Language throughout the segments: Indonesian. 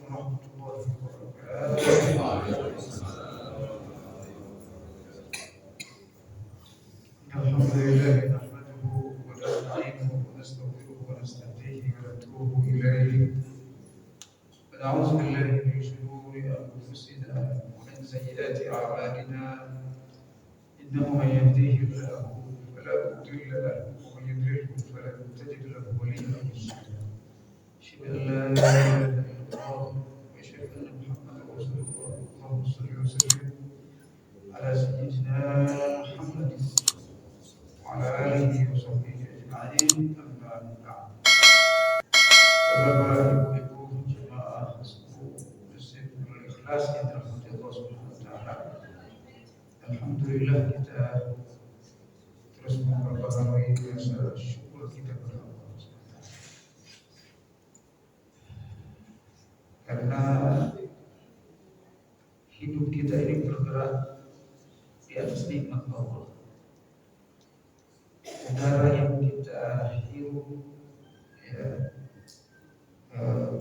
warahmatullahi wabarakatuh. Alhamdulillah nahmaduhu wa nasta'inuhu wa nastaghfiruhu wa nastahdihi wa natubu ilayhi. Wa na'udzu billahi min shururi anfusina wa min sayyiati a'malina. Innahu man yahdihillahu fala mudilla lahu wa man yudlilhu falan tajid lahu waliyyan murshida. Asyhadu an la ilaha illallah wa asyhadu anna Muhammadan rasulullah. Allahumma shalli wa sallim ala sayyidina Muhammadin وعلى آله وصحبه أجمعين أما بعد. Bapak Ibu jemaah suku Muslim Ikhlas yang dirahmati Allah Subhanahu wa taala. Alhamdulillah kita terus memperbaharui rasa syukur kita kepada Allah Subhanahu wa taala. Karena hidup kita ini bergerak di atas nikmat Allah. Udara yang kita hirup, ya,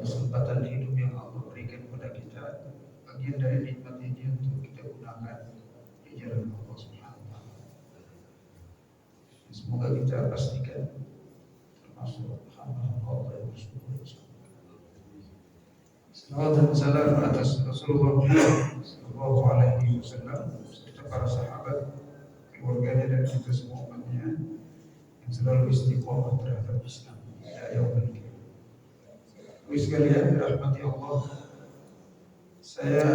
kesempatan hidup yang Allah berikan kepada kita, bagian dari nikmat ini untuk kita gunakan di jalan Allah Subhanahu wa taala. Semoga kita pastikan termasuk hamba Allah yang bersyukur. Salawat dan salam atas Rasulullah sallallahu alaihi wasallam serta para sahabat, keluarganya dan kita semua umatnya yang selalu istiqomah terhadap Islam hingga yaumil qiyamah. Bapak sekalian dirahmati Allah, saya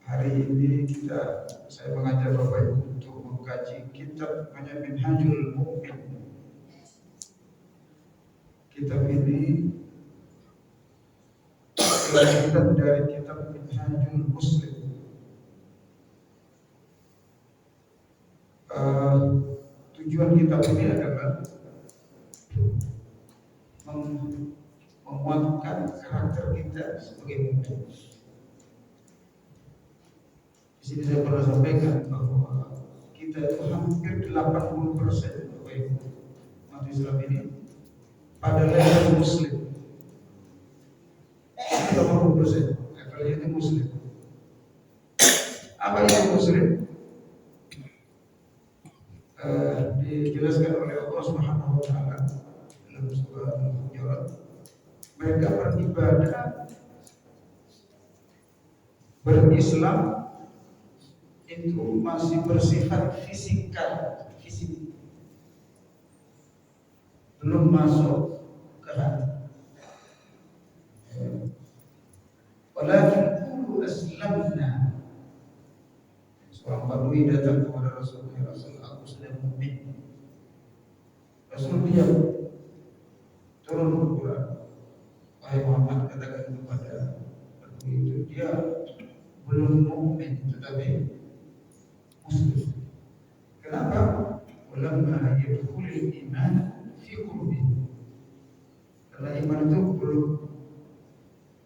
hari ini saya mengajak Bapak Ibu untuk mengkaji kitab Minhajul Mu'min. Kitab ini kitab dari kitab Minhajul Muslim. Tujuan kitab ini adalah menguatkan karakter kita sebagai mukmin. Di sini saya pernah sampaikan bahwa kita itu hampir 80% umat Islam ini pada level Muslim. 80% levelnya itu Muslim. Apa itu Muslim? Dijelaskan oleh Allah Subhanahu wa taala dalam surah Al-Hujurat. Mereka beribadah, berislam itu masih bersifat fisik, belum masuk ke hati. Walakin qulu aslamna. Seorang Badui datang kepada Rasulullah, aku sudah mukmin. Rasul diam, turun Al-Quran. Wahai Muhammad, katakan kepada Badui itu, dia belum mukmin tetapi Muslim. Kenapa? Walamma yadkhulul iman fi qulubihi. Karena iman itu belum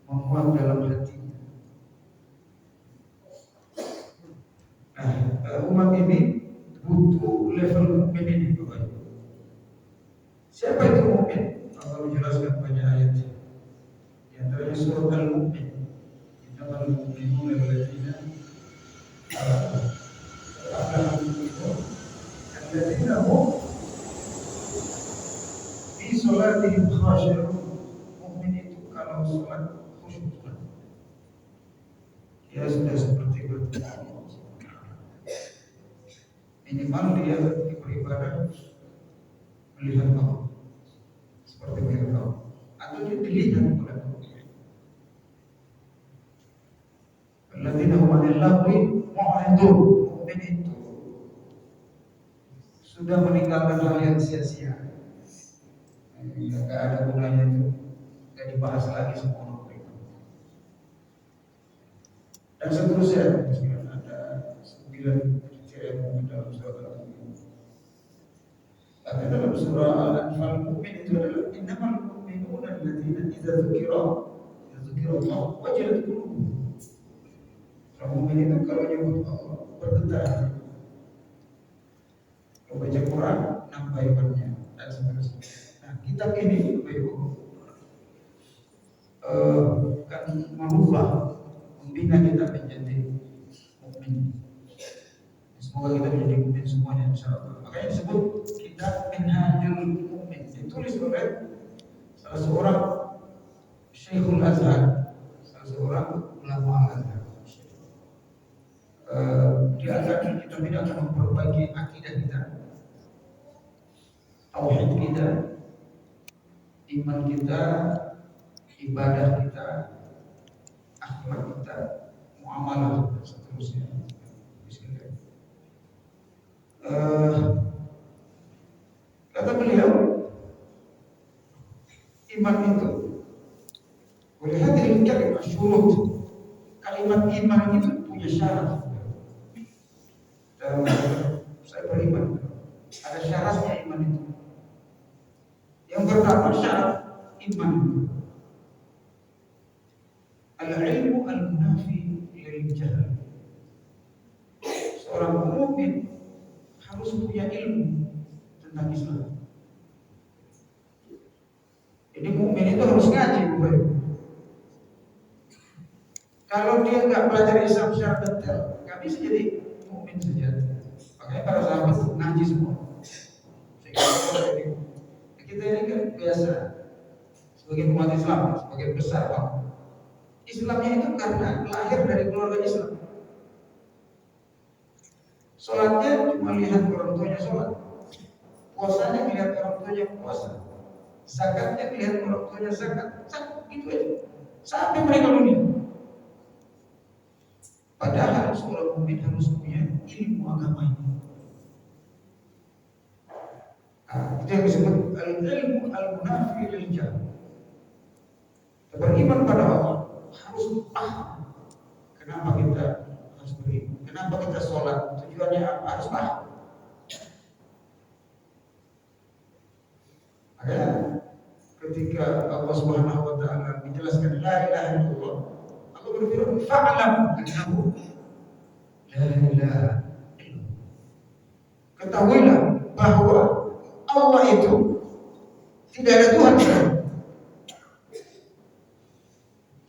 menguat dalam hati. Umat ini butuh level mukmin ini. Siapa itu mukmin? Allah menjelaskan banyak ayat. Di antaranya surah Al-Mu'min. Innamal mu'minuna alladzina alladzina hum fi sholatihim khashi'un. Mukmin itu kalau sholat khusyuk. Dia sudah seperti bertemu. Minimal dia beribadah melihat Allah, seperti melihat Allah, atau dia dilihat oleh Allah. Alladzina hum 'anil lagwi mu'ridun. Mukmin itu sudah meninggalkan hal yang sia-sia. Enggak ada gunanya itu, enggak dibahas lagi semua mereka. Dan seterusnya, ada 9 kriteria mukmin dalam surah Al-Mu'min. Tapi dalam surah Al-Anfal, mukmin itu adalah innamal mu'minuna alladzina idza dzukira Allah wajilat qulubuhum. Orang mukmin itu kalau nyebut Allah bergetar. Kalau baca Quran nambah imannya dan seterusnya. Nah, kitab ini Bapak Ibu kan merubah, membina kita menjadi mukmin. Semoga kita menjadi mukmin semuanya insyaallah. Makanya disebut kitab Minhajul Mukmin, ditulis oleh salah seorang Syekhul Azhar, salah seorang ulama Al-Azhar. Dia akan kita tidak akan memperbaiki akidah kita, tauhid kita, iman kita, ibadah kita, akhlak kita, muamalah dan seterusnya. Bismillah. Kata beliau, iman itu oleh hadil kalimat syurut. Kalimat iman itu punya syarat. Dalam saya beriman, ada syaratnya iman itu. Yang pertama syarat iman, al-ilmu al-munafi lil jahl. Seorang mukmin harus punya ilmu tentang Islam. Jadi mukmin itu harus ngaji, bukan? Kalau dia nggak belajar Islam secara detail, nggak bisa jadi mukmin sejati. Makanya para sahabat ngaji semua. Kita ini kan biasa sebagai umat Islam, sebagai besar Pak. Islamnya itu karena lahir dari keluarga Islam. Sholatnya cuma lihat orang tuanya sholat, puasanya lihat orang tuanya puasa, zakatnya lihat orang tuanya zakat, itu aja sampai mereka dunia. Padahal seorang mukmin harus punya ilmu agama ini. Itu yang disebut al-ilmu al-munafi lil jahl. Beriman pada Allah harus paham kenapa kita harus beriman, kenapa kita sholat, tujuannya apa, harus paham. Makanya ketika Allah Subhanahu wa taala menjelaskan la ilaha illallah, Allah berfirman fa'lam annahu la ilaha illallah. Ketahuilah bahwa Allah itu tidak ada Tuhan.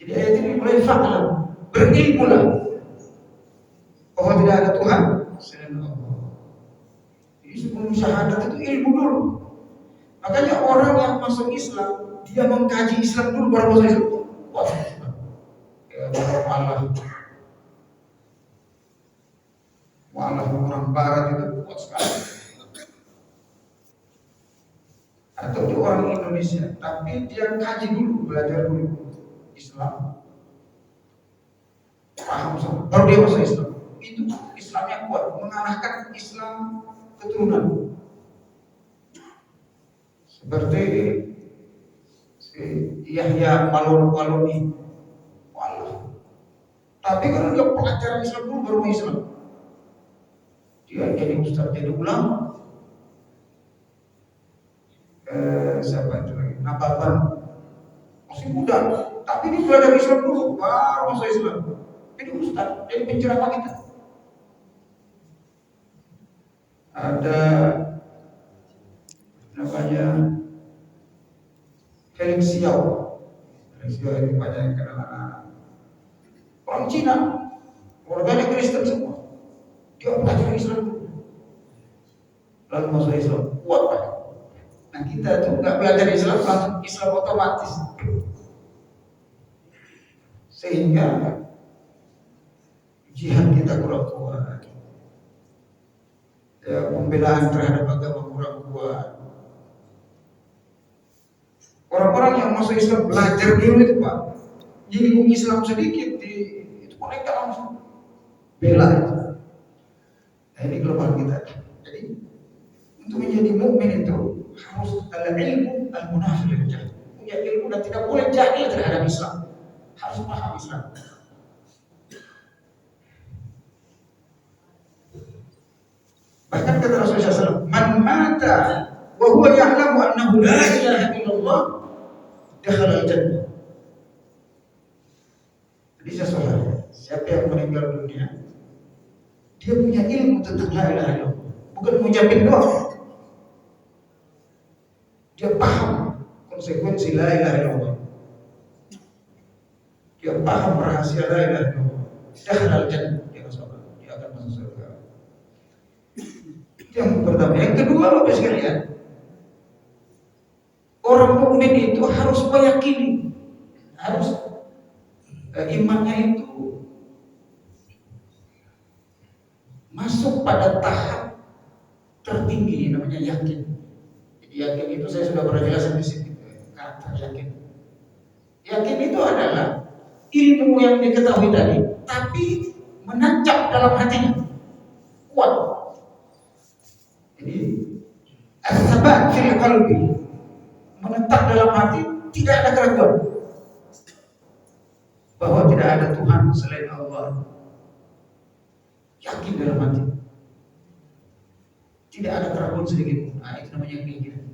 Jadi ayat ini mulai fa'lam, berilmulah bahwa tidak ada Tuhan selain Allah. Jadi sebelum syahadat itu ilmu dulu. Makanya orang yang masuk Islam, dia mengkaji Islam dulu baru masuk Islam. Wah, Allah orang Barat itu kuat sekali. Atau dia orang Indonesia, tapi dia kaji dulu, belajar dulu Islam, paham sama, baru dia masuk Islam. Itu Islamnya kuat, mengarahkan Islam keturunan. Seperti si Yahya Maloni, tapi kalau dia pelajaran Islam dulu baru Islam, dia jadi ustaz, jadi ulama. Siapa itu lagi? Nababan, masih muda, tapi dia belajar Islam dulu baru masuk Islam. Jadi ustaz, jadi penceramah kita. Ada namanya Felix Xiao. Felix Xiao ini banyak yang kenal anak-anak. Orang Cina, keluarganya Kristen semua. Dia belajar Islam dulu, lalu masuk Islam, kuat Pak. Nah kita tuh nggak belajar Islam langsung Islam otomatis, sehingga jihad kita kurang kuat, ya, pembelaan terhadap agama kurang kuat. Orang-orang yang masuk Islam belajar dulu itu Pak, nyinggung Islam sedikit itu mereka langsung bela itu. Nah ini kelemahan kita. Jadi untuk menjadi mukmin itu harus ada ilmu al-munafi lil jahl, punya ilmu dan tidak boleh jahil terhadap Islam, harus paham Islam. Bahkan kata Rasulullah SAW, man mata wa huwa ya'lamu annahu la ilaha illallah dakhala al-jannah. Jadi sesuatu, siapa yang meninggal dunia, dia punya ilmu tentang la ilaha illallah, bukan mengucapin doang. Dia paham konsekuensi la ilaha illallah. dia paham rahasia la ilaha illallah, dakhalal jannah, dia akan masuk surga. Itu yang pertama. Yang kedua, Bapak sekalian, orang mukmin itu harus meyakini, harus imannya itu masuk pada tahap tertinggi, namanya yakin. Jadi yakin itu saya sudah pernah jelaskan di sini, karakter yakin. Yakin itu adalah ilmu yang diketahui tadi, tapi menancap dalam hatinya, kuat. Jadi as-sabat fil qalbi, menetap dalam hati, tidak ada keraguan bahwa tidak ada Tuhan selain Allah. Yakin dalam hati, tidak ada keraguan sedikit. Nah, itu namanya keyakinan.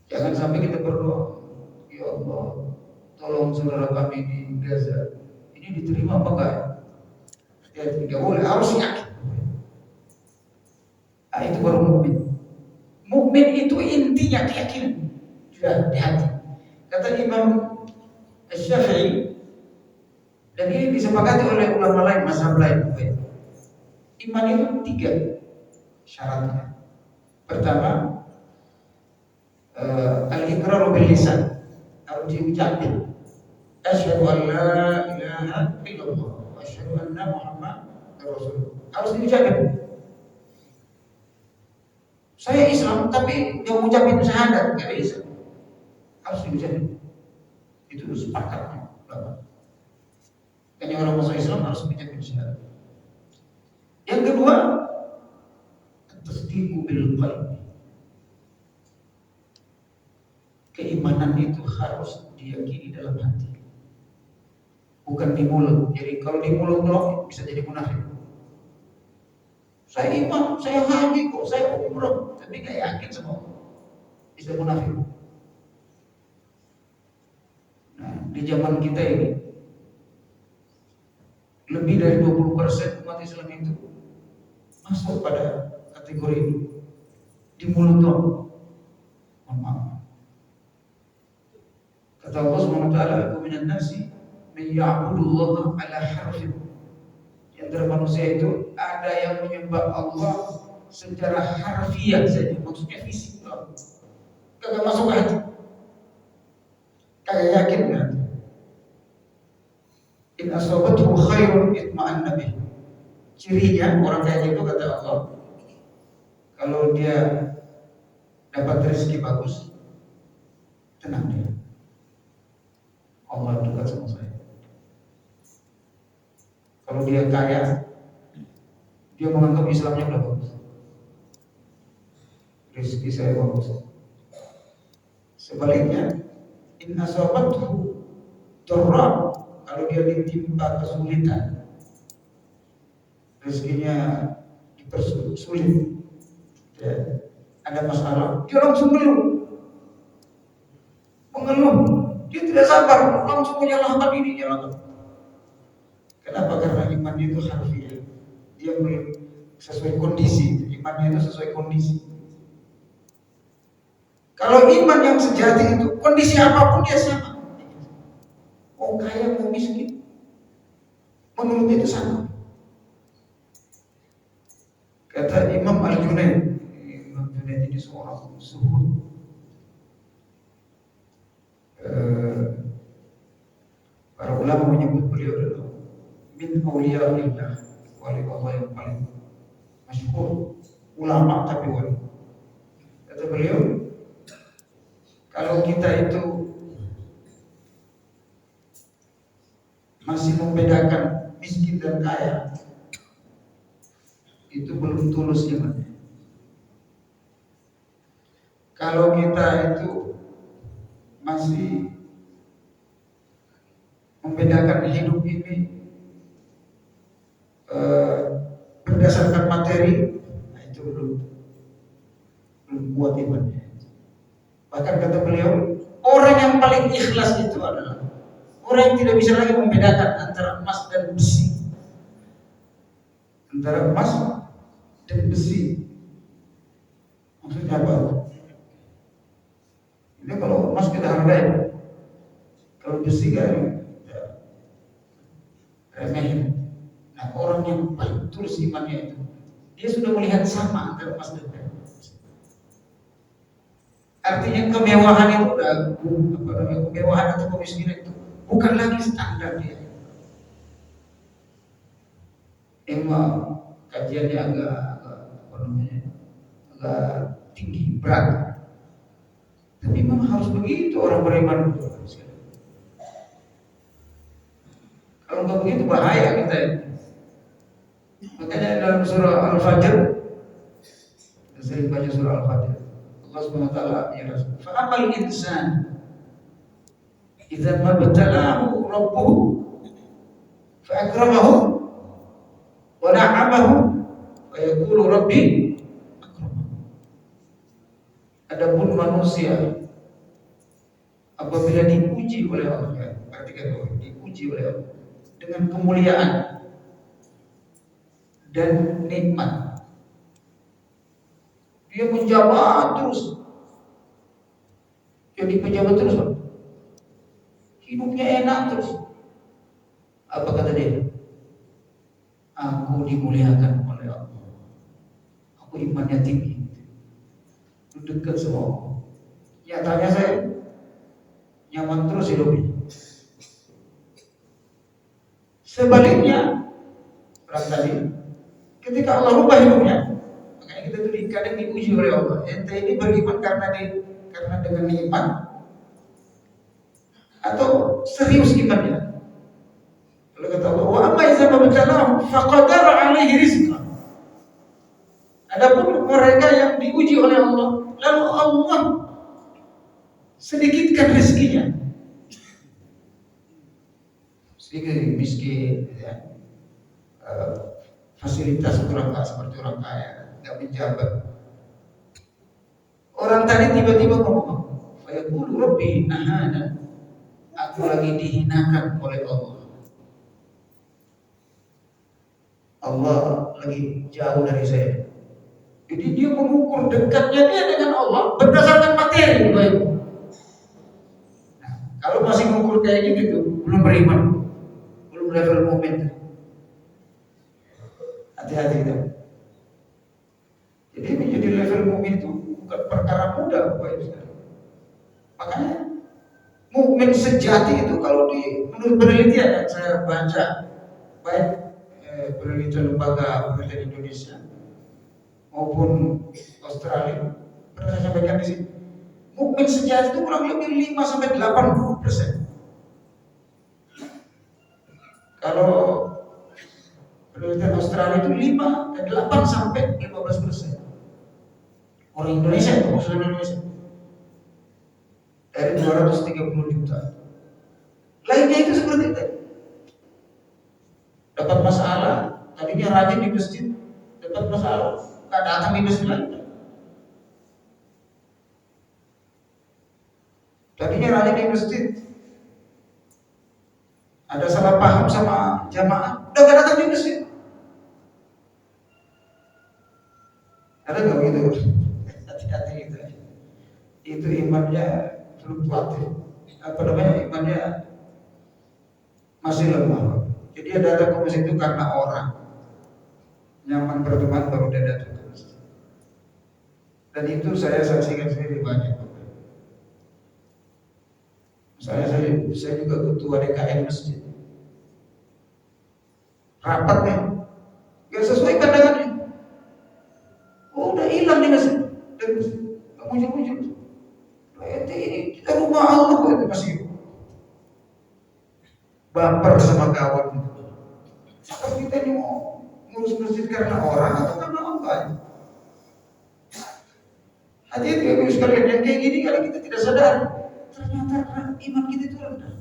Jangan sampai kita berdoa, ya Allah, tolong saudara kami di Gaza ini diterima apa enggak? Ya tidak boleh, harus yakin. Nah, itu baru mukmin. Mukmin itu intinya keyakinan sudah di hati. Kata Imam Syafi'i, dan ini disepakati oleh ulama lain, mazhab lain. Iman itu 3 syaratnya. Pertama, al-iqrar bil lisan, harus diucapkan. Asyhadu an la ilaha illallah wa asyhadu anna Muhammadar Rasulullah. Harus diucapkan. Saya Islam, tapi yang mengucapkan syahadat nggak bisa. Harus diucapkan. Itu sepakatnya ulama. Kayaknya orang masuk Islam harus mengucapkan syahadat. Yang kedua, tasdiqu bil qalbi. Keimanan itu harus diyakini dalam hati, bukan di mulut. Jadi kalau di mulut bisa jadi munafik. Saya iman, saya haji kok, saya umroh, tapi nggak yakin sama Allah, bisa munafik. Nah, di zaman kita ini lebih dari 20% umat Islam itu masuk pada kategori ini. Di mulut doang. Mohon maaf. Kata Allah Subhanahu wa taala, "Wa minan nasi may ya'budullaha 'ala harfin." Di antara manusia itu ada yang menyembah Allah secara harfiah saja, maksudnya fisik doang. Kagak masuk hati. Kagak yakin kan? In asabathu khairun itma'anna bih. Cirinya orang kayak gitu kata Allah, kalau dia dapat rezeki bagus, tenang dia. Allah dekat sama saya. Kalau dia kaya, dia menganggap Islamnya udah bagus, rezeki saya bagus. Sebaliknya, in asabathu dharra, kalau dia ditimpa kesulitan, rezekinya dipersulit, ya, ada masalah, dia langsung mengeluh, dia tidak sabar, langsung menyalahkan ini, nyalahkan. Kenapa? Karena imannya itu harfiah, dia sesuai kondisi, imannya itu sesuai kondisi. Kalau iman yang sejati itu kondisi apapun dia sama, mau kaya mau miskin, menurut itu sama. Kata Imam Al-Junaid, Imam Junaid ini seorang zuhud, para ulama menyebut beliau adalah min awliyaillah, wali Allah yang paling masyhur, ulama tapi wali. Kata beliau, kalau kita itu masih membedakan miskin dan kaya, itu belum tulus imannya. Kalau kita itu masih membedakan hidup ini berdasarkan materi, nah itu belum kuat imannya. Bahkan kata beliau, orang yang paling ikhlas itu adalah orang yang tidak bisa lagi membedakan antara emas dan besi. Antara emas dan besi. Maksudnya apa? Ini kalau emas kita hargai, kursi kan remehin. Nah, orang yang paling tulus imannya itu, dia sudah melihat sama antara emas dan perak. Artinya kemewahan itu kemewahan atau kemiskinan itu bukan lagi standar dia. Emang kajiannya agak tinggi, berat. Tapi memang harus begitu orang beriman. Kalau nggak begitu bahaya kita ini. Makanya dalam surah Al-Fajr, saya baca surah Al-Fajr, Allah Subhanahu wa taala menyatakan, "Fa amal insan idza mabtalahu rabbuhu fa akramahu wa na'amahu fa yaqulu rabbi akraman." Adapun manusia apabila diuji oleh Allah, perhatikan bahwa diuji oleh Allah dengan kemuliaan dan nikmat, dia menjabat terus, jadi pejabat terus, hidupnya enak terus. Apa kata dia? Aku dimuliakan oleh Allah, aku imannya tinggi, dekat sama Allah. Nyatanya saya nyaman terus hidupnya. Sebaliknya, orang tadi, ketika Allah rubah hidupnya, makanya kita tuh kadang diuji oleh Allah. Ente ini beriman karena dengan iman atau serius imannya? Kalau kata Allah, wa amma idza mabtalahu faqadara alaihi rizqah. Adapun mereka yang diuji oleh Allah, lalu Allah sedikitkan rezekinya, sedikit miskin, ya. Fasilitas orang kaya seperti orang kaya, nggak menjabat. Orang tadi tiba-tiba ngomong, "Fayaqulu rabbi ahana." Aku lagi dihinakan oleh Allah. Allah lagi jauh dari saya. Jadi dia mengukur dekatnya dia dengan Allah berdasarkan materi. Nah, kalau masih mengukur kayak gitu, belum beriman, belum level mukmin. Hati-hati itu. Jadi menjadi level mukmin itu bukan perkara mudah, Bapak Ibu sekalian. Makanya mukmin sejati itu kalau menurut penelitian yang saya baca, baik penelitian lembaga penelitian Indonesia maupun Australia, pernah saya sampaikan di sini, mukmin sejati itu kurang lebih 5-80%. Kalau penelitian Australia itu 8-15%. Orang Indonesia itu khusus Indonesia dari 230 juta. Lainnya itu seperti itu. Dapat masalah, tadinya rajin di masjid, dapat masalah, nggak datang di masjid lagi. Tadinya rajin di masjid, ada salah paham sama jamaah, udah nggak datang di masjid. Ada nggak begitu? Hati-hati gitu. Itu imannya fluktuatif. Apa namanya, imannya masih lemah. Jadi dia datang ke masjid itu karena orang nyaman berteman baru dia datang ke masjid. Dan itu saya saksikan sendiri banyak. Saya juga ketua DKM masjid. Rapatnya nggak sesuai pandangannya. Oh, udah hilang di masjid. Dan nggak muncul-muncul. Ini kita rumah Allah kok itu masih baper sama kawan. Apa kita ini mau ngurus masjid karena orang atau karena Allah? Hati-hati ya sekalian, yang kayak gini kalau kita tidak sadar, ternyata iman kita itu rendah.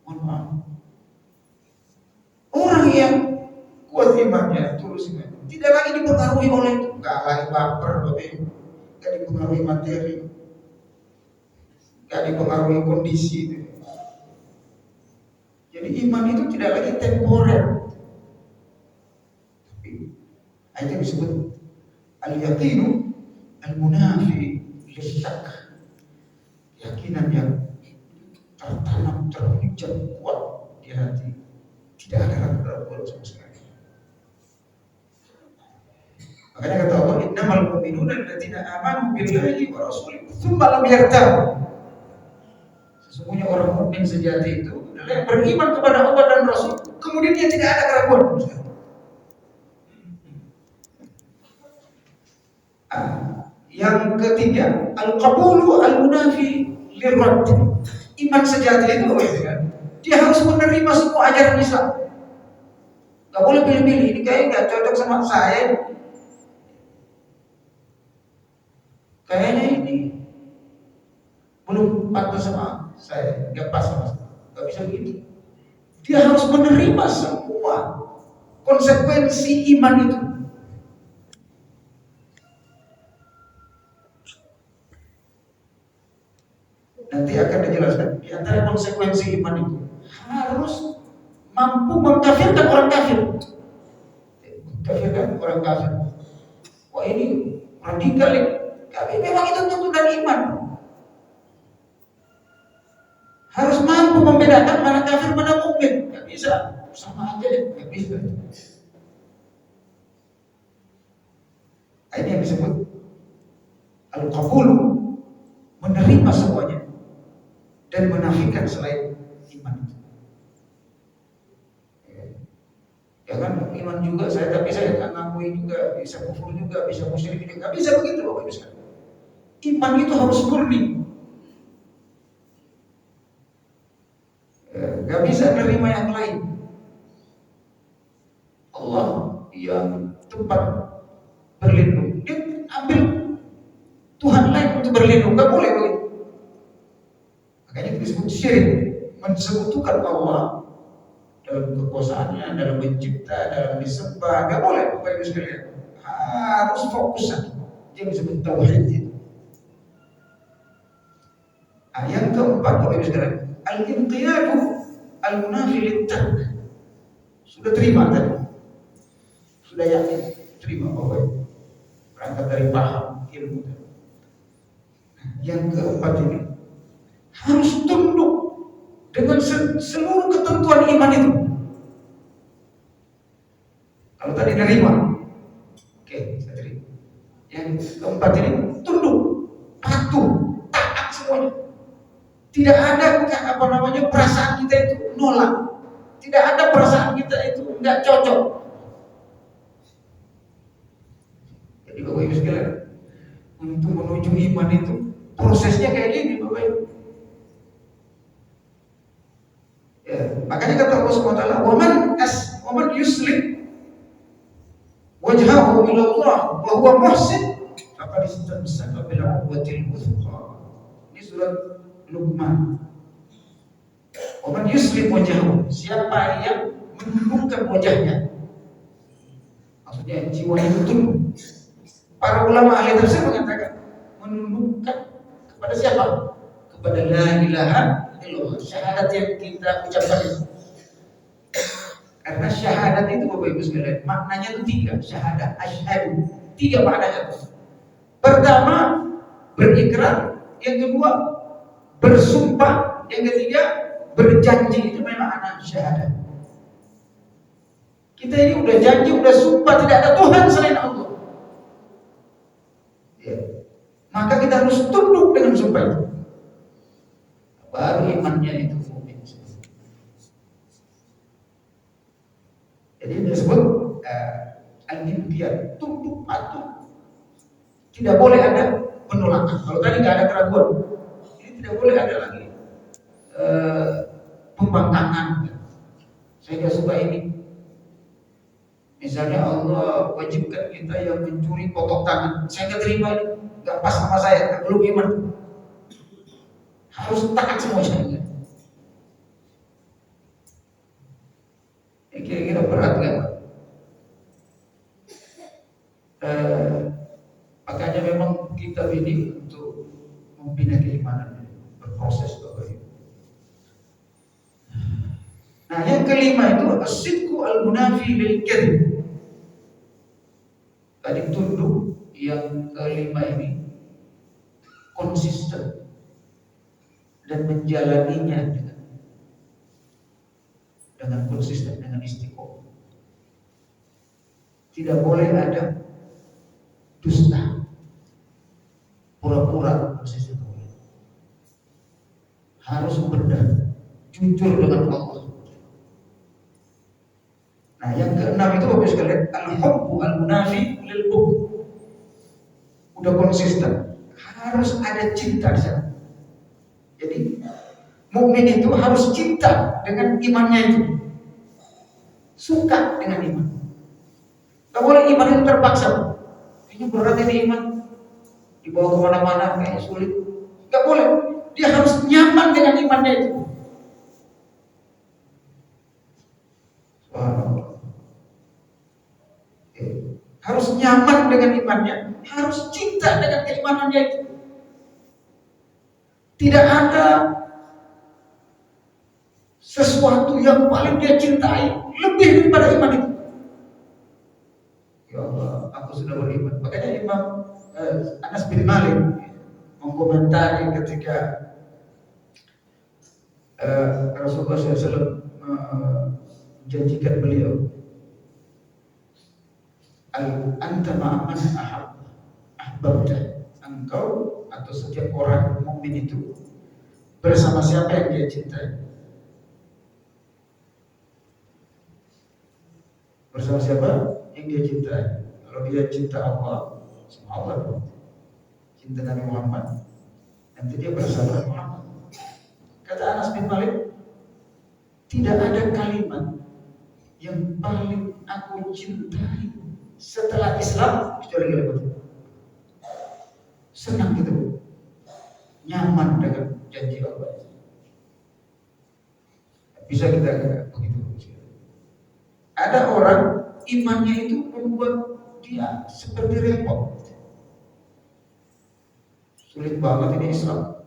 Mohon maaf. Orang yang kuat imannya, tulus imannya, tidak lagi dipengaruhi oleh itu, nggak lagi baper, nggak dipengaruhi materi, nggak dipengaruhi kondisi itu. Jadi iman itu tidak lagi temporer. Tapi ayat disebut al-yaqinu al-munafi lisyak, keyakinan yang tertanam terhujat kuat di hati, tidak ada ragu-ragu sama sekali. Makanya kata Allah, innamal mu'minuna alladziina aamanu billahi wa rasulihi tsumma lam yartabu. Sesungguhnya orang mukmin sejati itu adalah yang beriman kepada Allah dan Rasul, kemudian dia tidak ada keraguan. Yang ketiga, al-qabulu al-munafi lirad. Iman sejati itu dia harus menerima semua ajaran Islam. Gak boleh pilih-pilih, ini kayaknya gak cocok sama saya, kayaknya ini belum pantas sama saya, gak pas sama saya. Gak bisa begitu. Dia harus menerima semua konsekuensi iman itu. Nanti akan dijelaskan di antara konsekuensi iman itu harus mampu mengkafirkan orang kafir. Kafirkan orang kafir. Wah ini radikal ya. Tapi memang itu tuntutan iman. Harus mampu membedakan mana kafir mana mukmin. Gak bisa, sama aja deh, gak bisa. Ini yang disebut al-qabulu, menerima semuanya dan menafikan selain iman itu. Ya kan, iman juga saya, tapi saya nggak ngakui juga, bisa kufur juga, bisa musyrik juga, nggak bisa begitu Bapak Ibu sekalian. Iman itu harus murni, nggak bisa menerima yang lain. Allah yang tempat berlindung, dia ambil Tuhan lain untuk berlindung, nggak boleh begitu. Makanya itu disebut syirik, mensekutukan Allah dalam kekuasaannya, dalam mencipta, dalam disembah, nggak boleh Bapak Ibu sekalian. Harus fokus satu, yang disebut tauhid itu. Yang keempat Bapak Ibu sekalian, al-inqiyadu al-munafi lit-tark. Sudah terima tadi, sudah yakin, terima Bapak Ibu, berangkat dari paham ilmu tadi. Yang keempat ini harus tunduk dengan seluruh ketentuan iman itu. Kalau tadi nerima, oke, saya terima. Yang keempat ini tunduk, patuh, taat semuanya. Tidak ada perasaan kita itu nolak. Tidak ada perasaan kita itu enggak cocok. Jadi Bapak Ibu sekalian, untuk menuju iman itu prosesnya kayak gini Bapak Ibu. Ya, makanya kata Allah SWT, waman yuslim wajhahu ila Allah wa huwa muhsin faqad istamsaka bil 'urwatil wuthqa. Ini surat Luqman. Waman yuslim wajhahu, siapa yang menundukkan wajahnya, maksudnya jiwanya itu tunduk. Para ulama ahli tafsir mengatakan menundukkan kepada siapa? Kepada la ilaha illallah, syahadat yang kita ucapkan itu. Karena syahadat itu Bapak Ibu sekalian, maknanya itu tiga. Syahadat, asyhadu, tiga maknanya. Pertama, berikrar. Yang kedua, bersumpah. Yang ketiga, berjanji. Itu memang makna syahadat. Kita ini udah janji, udah sumpah tidak ada Tuhan selain Allah. Ya. Maka kita harus tunduk dengan sumpah itu. Baru imannya itu mukmin. Jadi disebut al-inqiyad, tunduk patuh. Tidak boleh ada penolakan. Kalau tadi nggak ada keraguan, ini tidak boleh ada lagi pembangkangan. Saya nggak suka ini. Misalnya Allah wajibkan kita yang mencuri potong tangan, saya nggak terima ini, nggak pas sama saya, belum iman. Harus taat semuanya. Kira-kira berat kan? Makanya memang kita ini untuk membina keimanan, berproses Bapak Ibu. Nah yang kelima itu as-sidqu al-munafi lil-kadhib. Tadi tunduk, yang kelima ini konsisten dan menjalaninya dengan dengan konsisten, dengan istiqomah. Tidak boleh ada dusta, pura-pura konsisten. Harus benar, jujur dengan Allah. Nah, yang keenam itu Bapak sekalian, al-hubbu al-munafi lil-bughd. Udah konsisten, harus ada cinta di sana. Jadi mukmin itu harus cinta dengan imannya itu, suka dengan iman. Gak boleh iman itu terpaksa. Kayaknya berat ini iman, dibawa kemana-mana kayaknya sulit. Gak boleh. Dia harus nyaman dengan imannya itu. Harus nyaman dengan imannya, harus cinta dengan keimanannya itu. Tidak ada sesuatu yang paling dia cintai lebih daripada iman itu. Ya Allah, aku sudah beriman. Makanya Imam Anas bin Malik mengkomentari ketika Rasulullah SAW menjanjikan beliau, anta ma'aman ahbabta, engkau atau setiap orang mukmin itu bersama siapa yang dia cintai. Bersama siapa yang dia cintai. Kalau dia cinta Allah, sama Allah. Cinta Nabi Muhammad, nanti dia bersama Muhammad. Kata Anas bin Malik, tidak ada kalimat yang paling aku cintai setelah Islam kecuali kalimat itu. Senang gitu, nyaman dengan janji Allah. Bisa kita begitu. Ada orang imannya itu membuat dia seperti repot. Sulit banget ini Islam,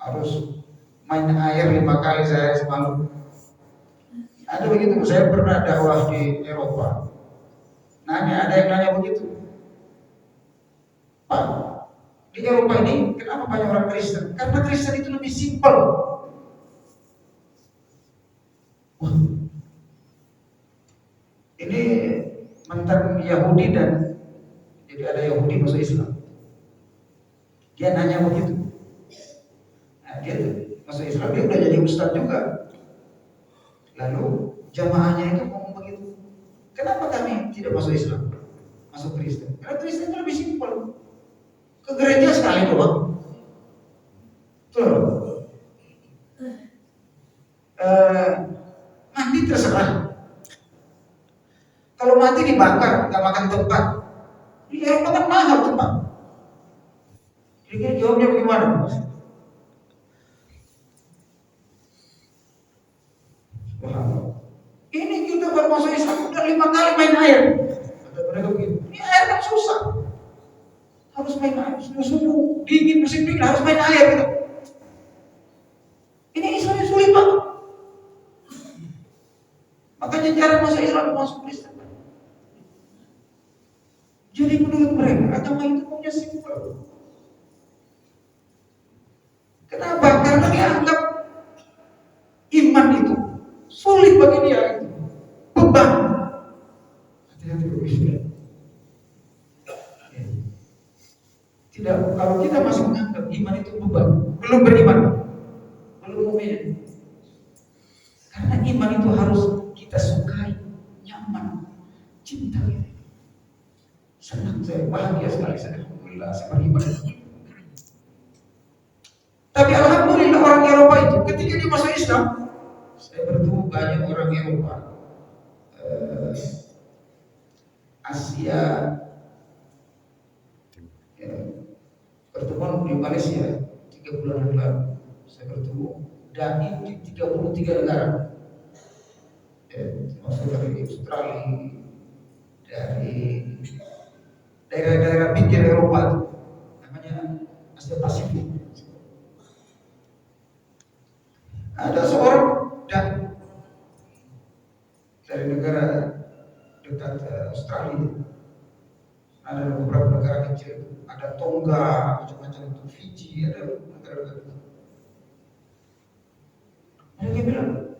harus main air 5 kali sehari semalam. Ada begitu, saya pernah dakwah di Eropa. Ada yang nanya begitu, Pak, di Eropa ini kenapa banyak orang Kristen? Karena Kristen itu lebih simpel. Wah, ini mantan Yahudi dan jadi ada Yahudi masuk Islam. Dia nanya begitu. Nah, dia masuk Islam, dia udah jadi ustadz juga. Lalu jamaahnya itu ngomong begitu, kenapa kami tidak masuk Islam, masuk Kristen? Karena Kristen itu lebih simpel, ke gereja sekali doang. Betul. Mandi terserah. Kalau mati dibakar, nggak makan tempat. Di Eropa kan mahal tempat. Jadi jawabnya bagaimana? Ini kita baru masuk Islam udah 5 kali main air. Kata mereka begitu. Ini air kan susah. Harus main air, subuh dingin, musim dingin harus main air gitu. Ini Islam yang sulit banget. Makanya cara masuk Islam masuk Kristen. Jadi menurut mereka agama itu punya simpel. Kenapa? Karena dia anggap iman itu sulit bagi dia, itu beban. Hati-hati berbisnis. Tidak, kalau kita masih menganggap iman itu beban, belum beriman, belum mukmin. Karena iman itu harus kita sukai, nyaman, cinta. Senang saya, bahagia sekali saya. Alhamdulillah saya beriman. Tapi alhamdulillah orang Eropa itu ketika dia masuk Islam, saya bertemu banyak orang Eropa, Asia, pertemuan di Malaysia 3 bulan yang lalu. Saya bertemu dai di 33 negara, termasuk dari Australia, dari daerah-daerah pinggir Eropa, namanya Asia Pasifik. Ada seorang dari negara dekat Australia, ada beberapa negara kecil, ada Tonga, macam-macam itu, Fiji, ada negara-negara itu. Mereka bilang,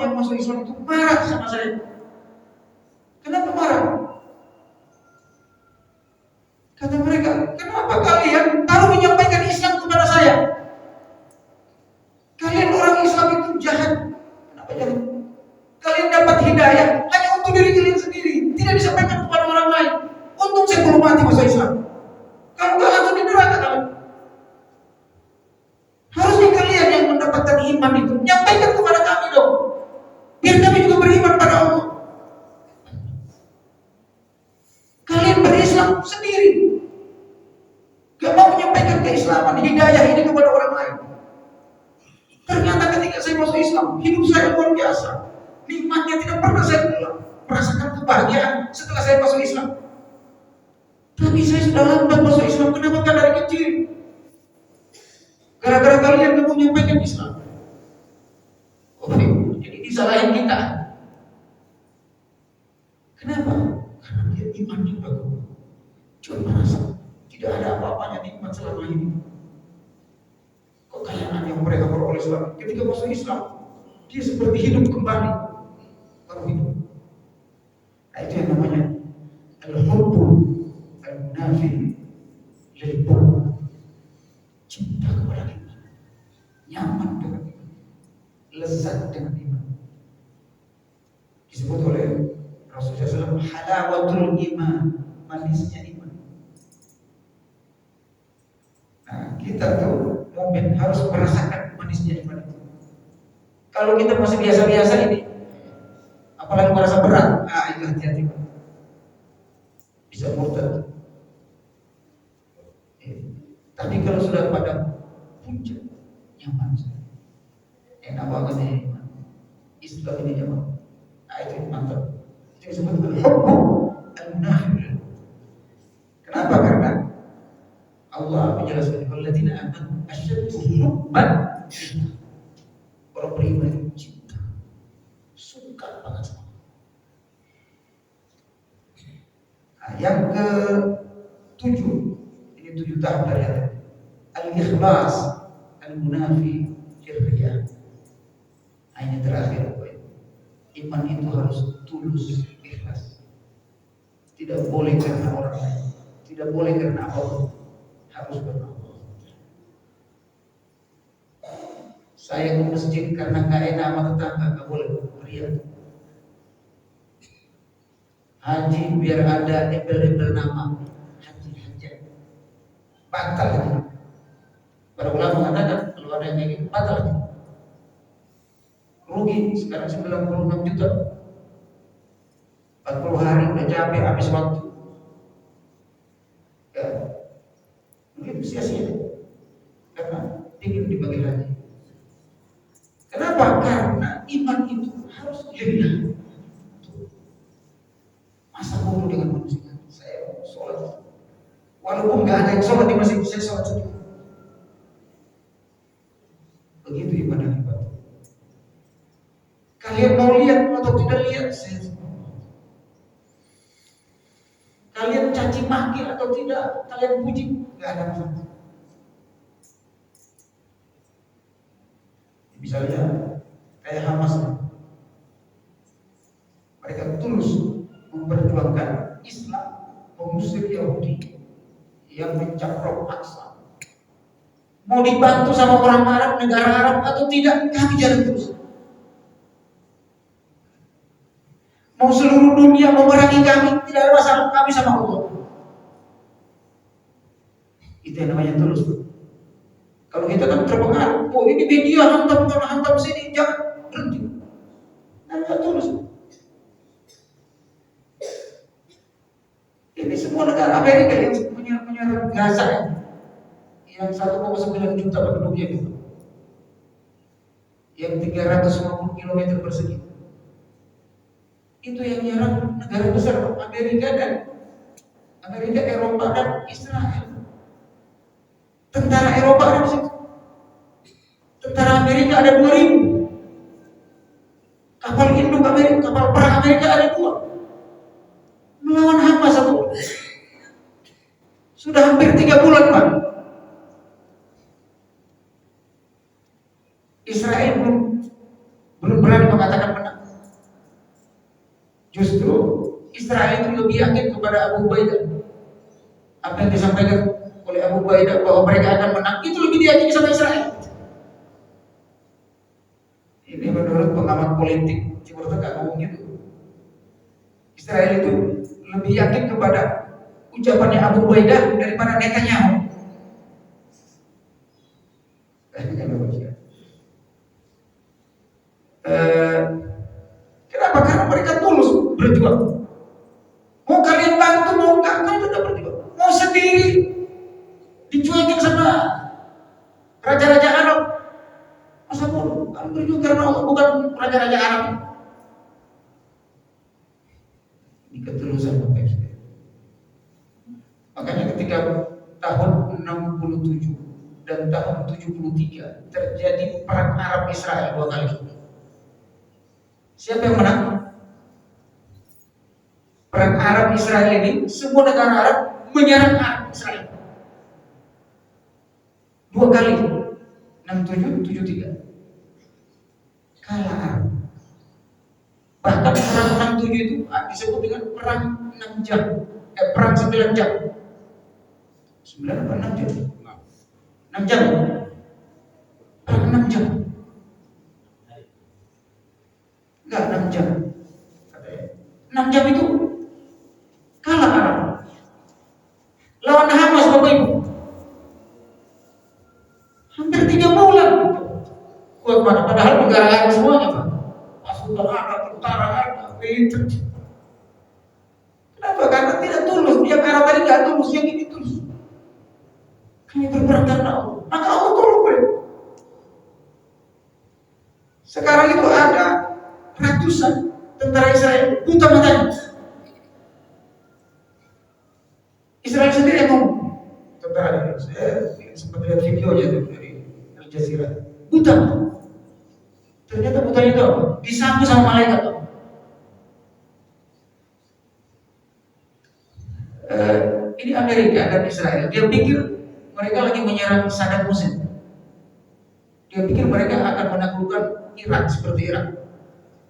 yang masuk Islam itu marah sama saya. Kenapa marah? Kata mereka, kenapa kalian baru menyampaikan Islam kepada saya? Kalian orang Islam itu jahat. Kenapa jahat? Kalian dapat hidayah hanya untuk diri kalian sendiri, tidak disampaikan kepada orang lain. Untung saya belum mati masuk Islam. Kamu gak langsung di neraka kalian. Harusnya kalian yang mendapatkan iman itu nyampaikan kepada kami dong, biar kami juga beriman pada Allah. Kalian berislam sendiri, gak mau menyampaikan keislaman, hidayah ini kepada orang lain. Ternyata ketika saya masuk Islam, hidup saya luar biasa. Nikmatnya tidak pernah saya merasakan kebahagiaan setelah saya masuk Islam. Tapi saya sudah lambat masuk Islam. Kenapa? Kan dari kecil. Gara-gara kalian gak mau menyampaikan Islam. Oke, jadi disalahin kita. Kenapa? Karena dia imannya bagus. Cuma merasa tidak ada apa-apanya nikmat selama ini. Kekayaan yang mereka peroleh selama ketika masuk Islam, dia seperti hidup kembali, baru hidup. Nah, itu yang namanya al-hubbu al-munafi lil-hubbu, cinta kepada iman, nyaman dengan iman, lezat dengan iman. Disebut oleh Rasulullah SAW halawatul iman, manisnya iman. Nah, kita tuh mukmin harus merasakan manisnya iman itu. Kalau kita masih biasa-biasa ini, apalagi merasa berat, itu hati-hati, bisa murtad. Tapi kalau sudah pada puncak, nyaman saja. Enak banget ini iman. Islam ini nyaman. Itu mantap. Itu disebut al-hubbu al-munafi. Kenapa? Karena Allah menjelaskan alladzina amanu asyaddu hubban fillah. Orang beriman itu cinta, suka banget sama Allah. Nah, yang ke-7, ini 7 tahap dari hati. Al-ikhlas, al-munafi lirriya. Ini terakhir, iman itu harus tulus, ikhlas. Tidak boleh karena orang lain, tidak boleh karena Allah, harus karena Allah. Saya ke masjid karena gak enak sama tetangga, gak boleh ria. Haji biar ada embel-embel nama, haji, batal ya. Para ulama mengatakan kalau ada yang kayak gitu, batal ya. Rugi sekarang 96 juta, 40 hari udah capek, habis waktu ya, mungkin sia-sia karena ingin dibagi haji. Kenapa? Karena iman itu harus lillah. Masa bodoh dengan manusia? Saya mau sholat, walaupun nggak ada yang sholat di masjid, saya sholat sendiri. Begitu ibadah. Kalian mau lihat atau tidak lihat, saya. Kalian caci maki atau tidak, kalian puji, nggak ada masalah. Misalnya kayak Hamas, mereka tulus memperjuangkan Islam, mengusir Yahudi yang mencaplok Aqsa. Mau dibantu sama orang Arab, negara Arab atau tidak, kami jalan terus. Mau seluruh dunia memerangi kami, tidak ada masalah, kami sama Allah. Itu yang namanya tulus. Kalau kita kan terpengaruh, oh ini media hantam sini, jangan berhenti. Namanya tulus. Ini semua negara Amerika yang menyerang Gaza yang 1,9 juta penduduknya gitu, yang 350 km persegi. Itu yang menyerang negara besar Amerika, Eropa dan Israel. Tentara Eropa ada di situ. Tentara Amerika ada 2.000. Kapal induk Amerika, kapal perang Amerika ada 2. Melawan Hamas satu. Sudah hampir 3 bulan, Pak. Israel belum berani mengatakan Justru Israel itu lebih yakin kepada Abu Ubaidah. Apa yang disampaikan oleh Abu Ubaidah bahwa mereka akan menang, itu lebih diyakini sama Israel. Ini menurut pengamat politik Timur Tengah ngomong gitu. Israel itu lebih yakin kepada ucapannya Abu Ubaidah daripada Netanyahu. Kenapa? Karena mereka tulus berjuang. Mau kalian bantu, mau enggak, kan tetap berjuang. Mau sendiri dicuekin sama raja-raja Arab, masa bodoh? Kalian berjuang karena Allah, bukan raja-raja Arab. Ini ketulusan Bapak Ibu. Makanya ketika tahun 67 dan tahun 73 terjadi perang Arab Israel 2 kali. Siapa yang menang? Perang Arab Israel ini, semua negara Arab menyerang Arab Israel 2 kali, 67, 73. Kalah Arab. Bahkan perang 67 itu disebut dengan perang 6 jam, perang 9 jam. 9 apa 6 jam? 6 jam. Perang 6 jam. Enggak, 6 jam. 6 jam itu kalah Arab. Lawan Hamas, Bapak Ibu. Hampir 3 bulan. Kuat mana? Padahal negara Arab semuanya, Pak. Pasukan ada, tentara ada, militer. Kenapa? Karena tidak tulus. Yang Arab tadi tidak tulus, yang ini tulus. Kami berperang karena Allah. Maka Allah tolong mereka. Sekarang itu ada ratusan tentara Israel buta matanya. Israel sendiri yang ngomong, tentara ini, saya sempat lihat videonya tuh dari Al Jazeera. Buta. Ternyata butanya itu apa? Disapu sama malaikat. Ini Amerika dan Israel. Dia pikir mereka lagi menyerang Saddam Hussein. Dia pikir mereka akan menaklukkan Irak seperti Irak.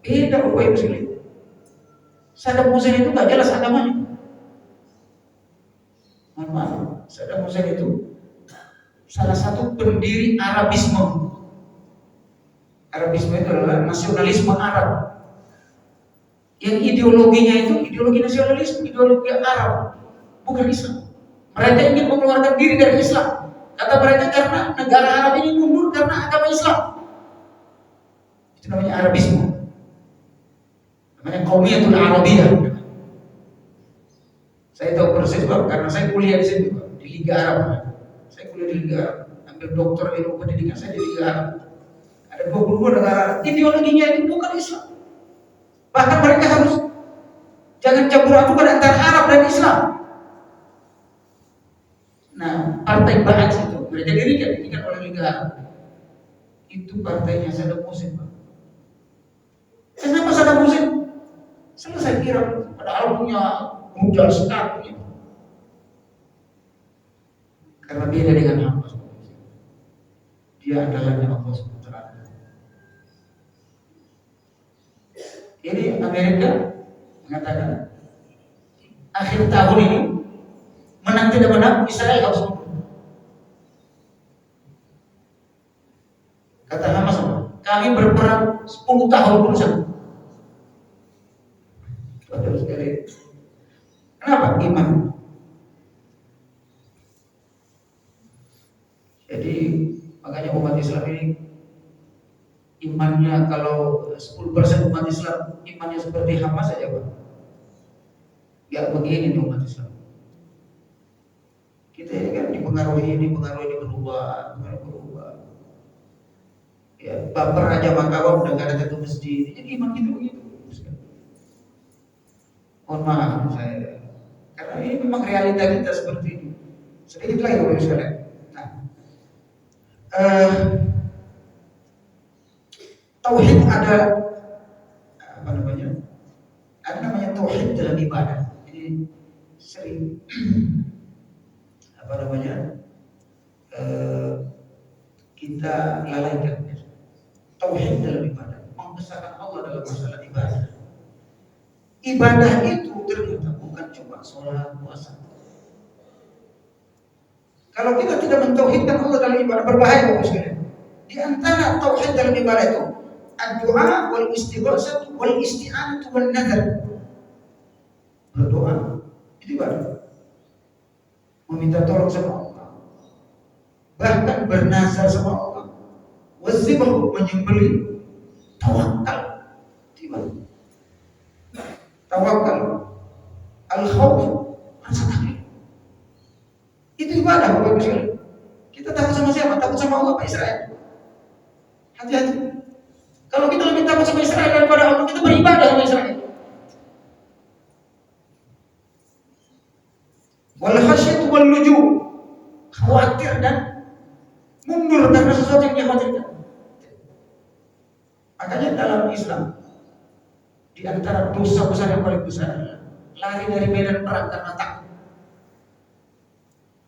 Beda Bapak Ibu sekalian. Saddam Hussein itu nggak jelas agamanya. Mohon maaf, Saddam Hussein itu salah satu pendiri Arabisme. Arabisme itu adalah nasionalisme Arab. Yang ideologinya itu ideologi nasionalisme, ideologi Arab, bukan Islam. Mereka ingin mengeluarkan diri dari Islam. Kata mereka karena negara Arab ini mundur karena agama Islam. Itu namanya Arabisme. Namanya Qaumiyatul Arabiyah. Saya tahu persis Pak, karena saya kuliah di situ Pak, di Liga Arab. Saya kuliah di Liga Arab, ambil dokter ilmu pendidikan saya di Liga Arab. Ada 22 negara Arab. Ideologinya itu bukan Islam. Bahkan mereka harus jangan campur adukan antara Arab dan Islam. Nah, partai Ba'ath itu mereka dirikan oleh Liga Arab. Itu partainya Saddam Hussein Pak. Kenapa Saddam Hussein? Selesai Irak, padahal punya modal sekali. Karena beda dengan Hamas. Dia adalah Allah SWT. Ini Amerika mengatakan akhir tahun ini menang tidak menang Israel harus mundur. Kata Hamas, kami berperang 10 tahun berusaha. Terus sekali. Kenapa? Iman. Jadi makanya umat Islam ini imannya kalau 10% umat Islam imannya seperti Hamas saja Pak. Ya begini nih umat Islam. Kita ini kan dipengaruhi berubah. Ya baper aja Makawam udah gak ada satu masjid. Jadi iman kita begitu. Mohon maaf saya, karena ini memang realita kita seperti ini. Sedikit lagi Bapak Ibu sekalian. Nah, tauhid ada apa namanya? Ada namanya tauhid dalam ibadah. Jadi sering apa namanya? Kita lalaikan tauhid dalam ibadah, membesarkan Allah dalam masalah ibadah. ibadah itu ternyata bukan cuma sholat, puasa. Kalau kita tidak mentauhidkan Allah dalam ibadah, berbahaya Bapak sekalian. Di antara tauhid dalam ibadah itu ad-du'a wal istighosah wal isti'anah wal nadar. Berdoa itu ibadah. Meminta tolong sama Allah. Bahkan bernazar sama Allah. Wazibah, menyembelih. Tawakal. Itu ibadah. Tawakal. Al-khawf, rasa takut. Itu ibadah Bapak Ibu sekalian. Kita takut sama siapa? Takut sama Allah, Pak Israel. Hati-hati. Kalau kita lebih takut sama Israel daripada Allah, kita beribadah sama Israel. Wal khasyatu wal luju, khawatir dan mundur karena sesuatu yang dikhawatirkan. Makanya dalam Islam, di antara dosa besar yang paling besar adalah lari dari medan perang karena takut.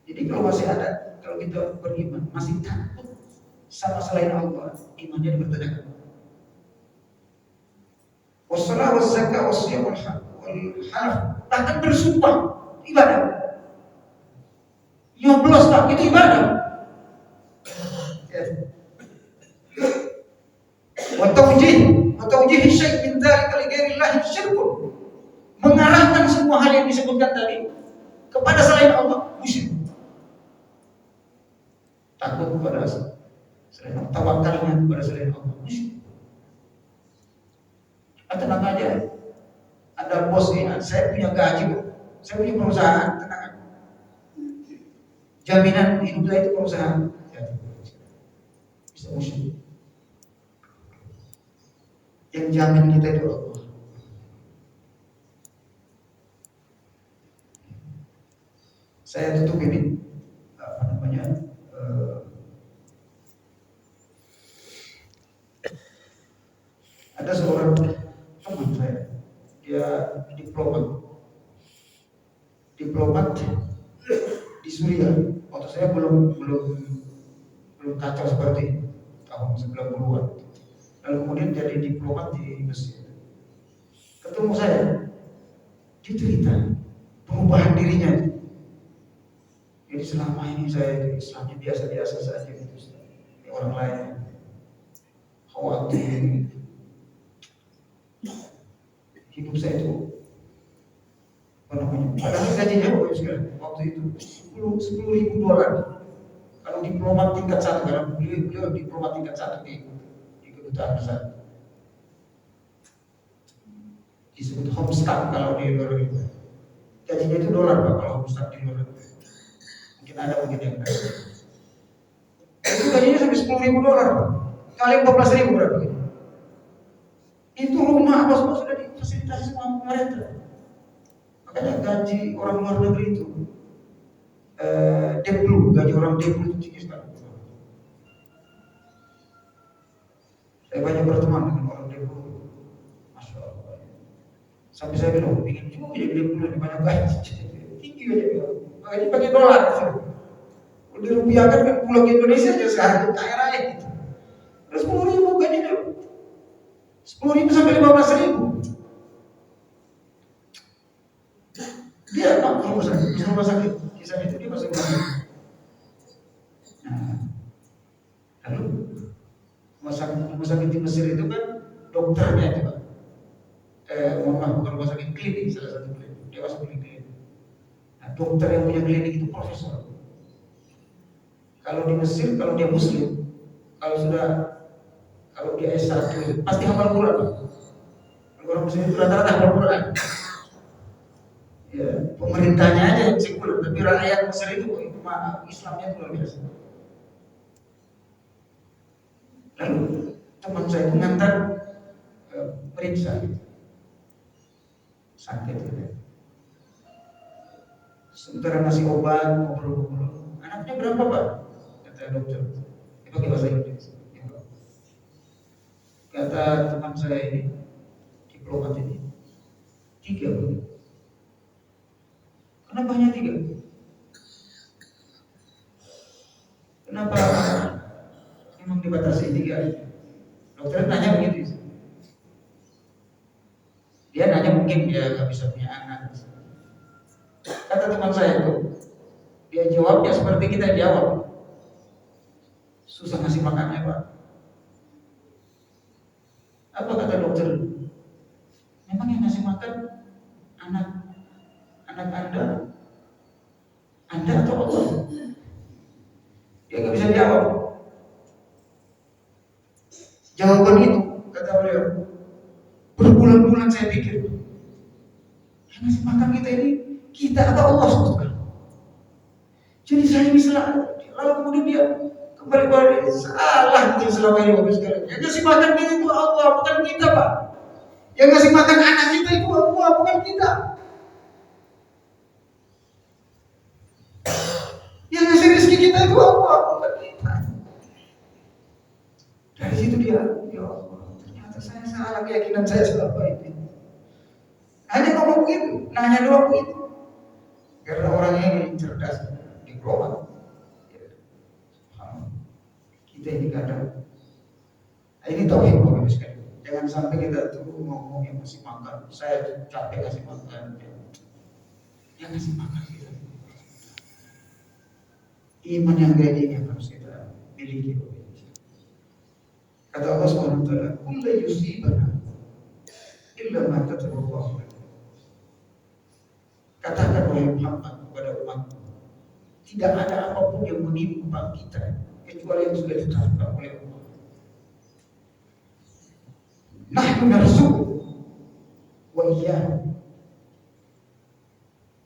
Jadi kalau masih ada, kalau kita beriman masih takut sama selain Allah, imannya dipertanyakan. Wassalah wazzakah wassiyam wal halaf, bahkan bersumpah ibadah. Nyoblos tak itu ibadah. Wa tawjih syai' min dzalika li ghairillah syirkun. Mengarahkan semua hal yang disebutkan tadi kepada selain Allah musyrik. Takut kepada selain Allah, tawakalnya kepada selain Allah musyrik. Tenang aja, ada bos ini, saya punya gaji, saya punya perusahaan, tenang aja. Jaminan hidup saya itu perusahaan, bisa musyrik. Yang jamin kita itu Allah. Saya tutup ini, apa namanya? Ada seorang teman saya, dia diplomat di Suriah. Waktu saya belum kacau seperti ini, tahun 90-an. Lalu kemudian jadi diplomat di Mesir. Ketemu saya, dia cerita perubahan dirinya. Jadi selama ini saya Islamnya biasa-biasa saja gitu, ini orang lain khawatir. Hidup saya itu apa namanya? Padahal gajinya waktu itu $10.000. Kalau diplomat tingkat 1, karena beliau diplomat tingkat 1 di kedutaan besar. Disebut homestad kalau di luar negeri. Gajinya itu $, Pak, kalau homestad di luar negeri. Mungkin ada, mungkin yang enggak. Itu gajinya sampai $10.000, Pak. Kali 14.000 berapa? Itu rumah apa semua sudah difasilitasi semua pemerintah. Makanya gaji orang luar negeri itu Deplu, gaji orang Deplu itu tinggi sekali. Saya banyak berteman dengan orang Deplu, Masya Allah. Sampai saya bilang, ingin juga jadi Deplu lebih banyak gaji, tinggi aja. Gaji pakai dolar. Kalau dirupiahkan kan pulau ke Indonesia aja sehari kaya raya gitu. Terus 10.000 gajinya, 10.000 sampai 15.000. Dia pak rumah sakit, kisah itu dia masuk rumah sakit. Nah, lalu rumah sakit di Mesir itu kan dokternya itu pak, bukan rumah sakit, klinik, salah satu klinik, dia masuk klinik. Nah, dokter yang punya klinik itu profesor. Kalau di Mesir, kalau dia Muslim, kalau dia S1 itu pasti hafal Quran pak. Orang Muslim itu rata-rata hafal Quran. Ya, pemerintahnya aja yang sekuler, tapi rakyat Mesir itu Islamnya itu luar biasa. Lalu teman saya mengantar periksa sakit gitu. Sementara ngasih obat, ngobrol-ngobrol. Anaknya berapa pak? Kata dokter. Dia pakai bahasa Inggris. Kata teman saya ini, diplomat ini, 3. Kenapa hanya 3? Kenapa memang dibatasi 3? Dokter nanya begitu. Dia nanya mungkin dia nggak bisa punya anak. Kata teman saya itu, dia jawabnya seperti kita jawab, susah ngasih makannya Pak. Apa kata dokter? Memang yang ngasih makan anak Anda atau Allah? Dia nggak bisa jawab. Jawaban itu kata beliau, berbulan-bulan saya pikir, yang ngasih makan kita ini kita atau Allah SWT. Jadi saya ini lalu kemudian dia kembali pada salah gitu selama ini Bapak sekalian. Yang ngasih makan kita itu Allah, bukan kita Pak. Yang ngasih makan anak kita itu Allah, bukan kita. Yang ngasih rezeki kita itu Allah, bukan kita. Dari situ dia, ya Allah, ternyata saya salah keyakinan saya selama ini. Hanya ngomong begitu, nanya doang begitu. Karena orangnya ini cerdas, diplomat. Kita ini kadang, ini tauhid Bapak sekalian. Jangan sampai kita tuh ngomong yang masih makan, saya capek kasih makan. Yang ngasih makan kita. Iman yang kayak gini yang harus kita miliki. Kata Allah SWT, "Kullu yusibana illa ma kataballahu lana." Katakan oleh Muhammad kepada umat, tidak ada apapun yang menimpa kita kecuali yang sudah ditetapkan oleh Allah. Nahnu narzuqu wa iyyakum.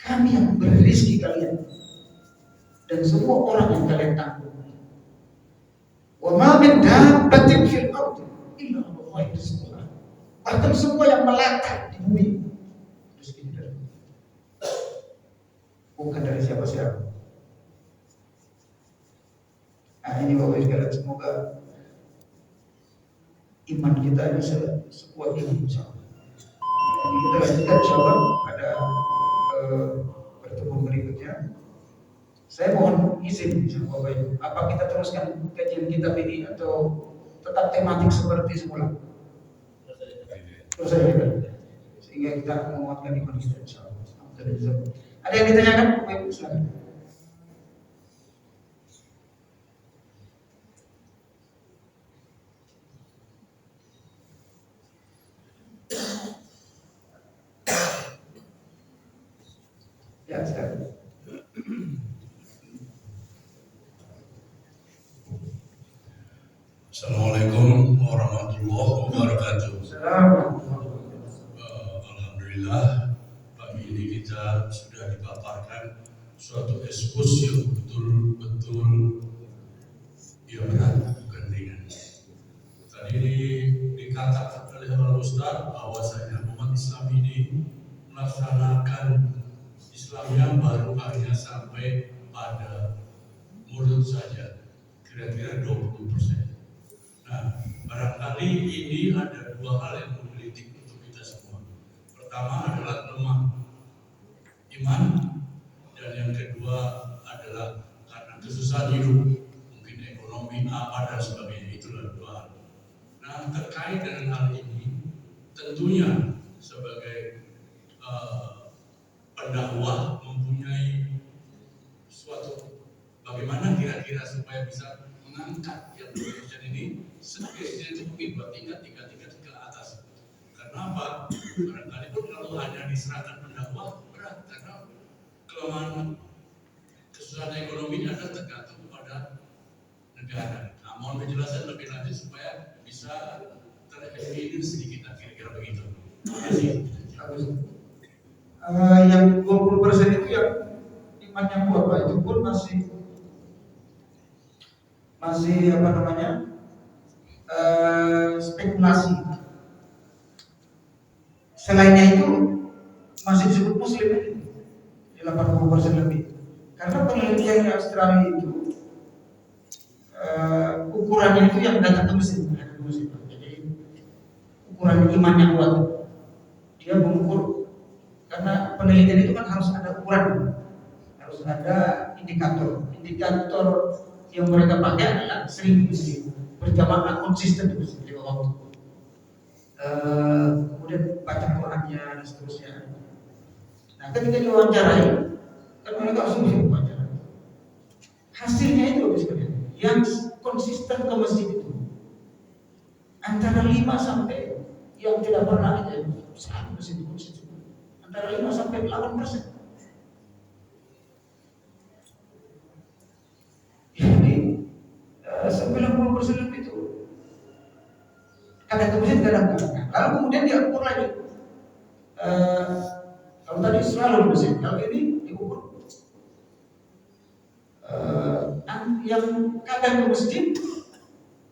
Kami yang memberi rezeki kalian dan semua orang yang kalian tanggung. Wa ma min dabbatin fil ardi illa 'ala Allahi rizquha. Bahkan semua yang melata di bumi rezekinya dari Allah, bukan dari siapa-siapa. Nah ini Bapak sekalian, semoga iman kita ini sekuat ini insyaallah. Jadi kita lanjutkan insyaallah pada pertemuan berikutnya. Saya mohon izin sama Bapak Ibu, apa kita teruskan kajian kitab ini atau tetap tematik seperti semula? Terus saja, sehingga kita menguatkan iman kita insyaallah. Ada yang ditanyakan Bapak Ibu, silakan. Ya, silakan. Assalamualaikum warahmatullahi wabarakatuh. Alhamdulillah pagi ini kita sudah dipaparkan suatu ekspos yang betul-betul ya berat, bukan ringan. Tadi dikatakan oleh Al Ustaz bahwasanya umat Islam ini melaksanakan Islamnya baru hanya sampai pada mulut saja, kira-kira 20%. Nah, barangkali ini ada dua hal yang menggelitik untuk kita semua. Pertama adalah lemah iman, dan yang kedua adalah karena kesusahan hidup, mungkin ekonomi apa dan sebagainya. Itulah dua hal. Nah, terkait dengan hal ini, tentunya sebagai pendakwah mempunyai suatu bagaimana kira-kira supaya bisa mengangkat yang Indonesia ini setidaknya itu mungkin 2 tingkat, 3 tingkat ke atas. Karena apa? Barangkali pun kalau hanya diserahkan pendakwah berat, karena kelemahan kesusahan ekonomi ada tergantung pada negara. Nah, mohon penjelasan lebih lanjut supaya bisa tereliminir sedikit, kira-kira begitu. Terima kasih. Yang 20% itu yang iman yang kuat Pak, itu pun masih apa namanya spekulasi. Selainnya itu masih disebut muslim di 80% lebih. Karena penelitian di Australia itu ukurannya itu yang datang ke mesin. Jadi ukuran iman yang kuat, dia mengukur, karena penelitian itu kan harus ada ukuran, harus ada indikator yang mereka pakai adalah sering berjamaah konsisten di waktu. kemudian baca Qurannya dan seterusnya. Nah, ketika diwawancarai, kan mereka harus diwawancara. Hasilnya itu bagus sekali. Yang konsisten ke masjid itu antara 5 sampai yang tidak pernah aja satu masjid konsisten. Antara 5 sampai 8%. Jadi 90% lebih itu kadang ke masjid kadang enggak. Lalu kemudian diukur lagi. Kalau tadi selalu di masjid, kalau ini diukur yang kadang ke masjid,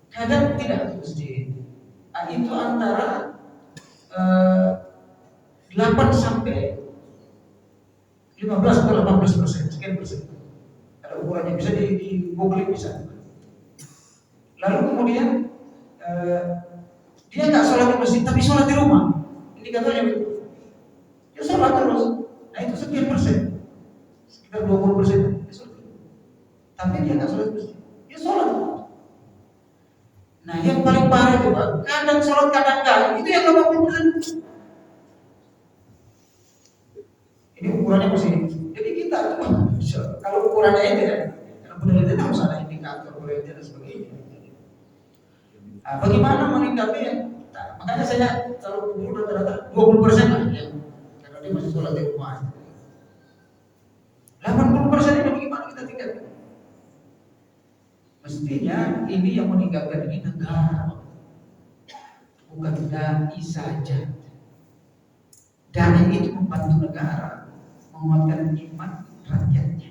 kadang tidak ke masjid. Nah, itu antara 8 sampai 15 atau 18%, sekian persen. Ada ukurannya, bisa di Google bisa. Lalu kemudian dia nggak sholat di masjid tapi sholat di rumah. Indikatornya begitu. Dia sholat terus. Nah itu sekian persen, sekitar 20%. Tapi dia nggak sholat di masjid. Dia sholat. Nah yang paling parah itu Pak, kadang sholat kadang enggak. Itu yang 80%. Ini ukurannya masih. Jadi kita kalau ukurannya itu ya, karena penelitian harus ada indikator penelitian dan sebagainya. Nah, bagaimana meningkatnya? Nah, makanya saya kalau kubur rata-rata 20% lah ya, karena dia masih sholat di rumah. 80% ini bagaimana kita tingkatkan? Mestinya ini yang meningkatkan ini negara, bukan dai saja. Dai itu membantu negara menguatkan iman rakyatnya.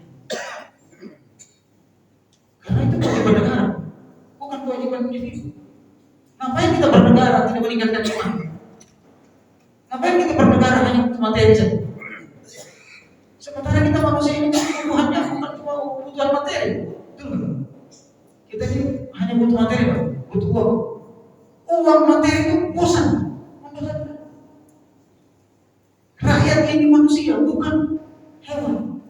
Karena itu kewajiban negara, bukan kewajiban individu. Ngapain kita bernegara tidak meningkatkan iman? Ngapain kita bernegara hanya untuk materi saja? Sementara kita manusia ini kebutuhannya bukan cuma kebutuhan materi, betul? Kita ini hanya butuh materi, butuh uang. Uang materi itu bosan. Rakyat ini manusia, bukan hewan.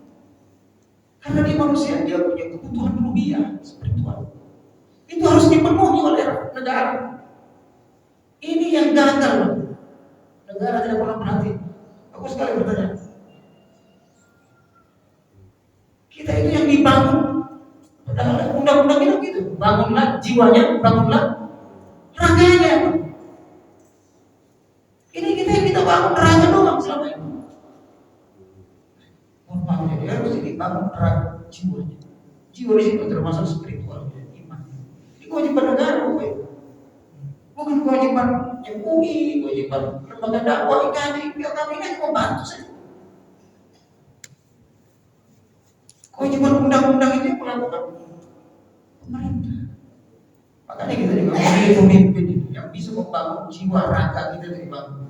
Karena dia manusia, dia punya kebutuhan ruhiah spiritual. Itu harus dipenuhi oleh negara. Ini yang gagal. Negara tidak pernah perhati. Aku sekali bertanya. Kita itu yang dibangun. Padahal undang-undang itu gitu. Bangunlah jiwanya, bangunlah raganya. Ini kita yang kita bangun raga doang selama ini. Mohon maaf, jadi harus dibangun raga jiwanya. Jiwa di situ termasuk spiritual, iman. Ini kewajiban negara, bukan kewajiban MUI, kewajiban lembaga dakwah, IKJ, biar kami ini cuma bantu saja. Kewajiban undang-undang itu melakukan pemerintah. Makanya kita juga memilih pemimpin yang bisa membangun jiwa raga kita dibangun.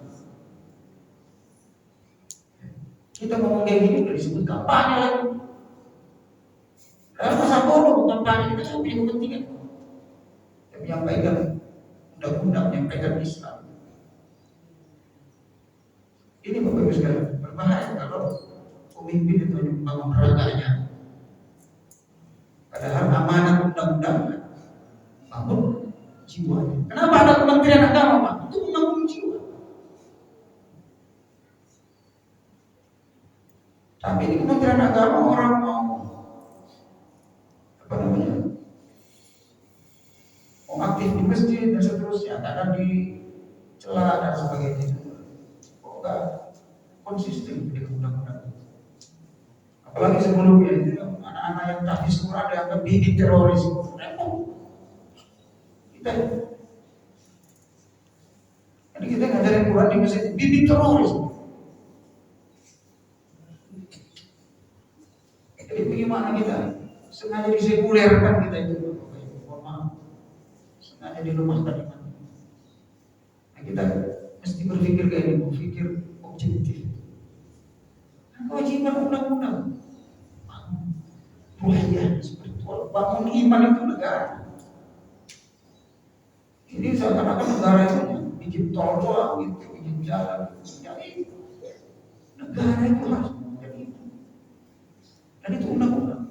Kita ngomong kayak gini udah disebut kampanye lagi. Karena masa bodoh kampanye kita punya kepentingan. Yang menyampaikan undang-undang, menyampaikan Islam. Ini Bapak Ibu sekalian, berbahaya kalau pemimpin itu membangun raganya. Padahal amanat undang-undang bangun jiwanya. Kenapa ada Kementerian Agama Pak? Untuk membangun jiwa. Tapi di Kementerian Agama orang mau apa namanya? Mau aktif di masjid dan seterusnya, kadang dicela dan sebagainya. Kok enggak konsisten di undang-undang? Apalagi sebelumnya itu anak-anak yang tahfiz Quran dianggap bibit teroris. Kita jadi kita ngajarin Quran di masjid bibit teroris. Jadi bagaimana kita sengaja disekulerkan kita itu, mohon maaf, sengaja dilumahkan iman. Nah kita mesti berpikir kayak ini, berpikir objektif. Kewajiban undang-undang ruhiyah spiritual, bangun iman itu negara. Ini seakan-akan negara itu bikin tol doang gitu, bikin jalan. Jadi negara itu harus menjadi itu. Dan itu undang-undang.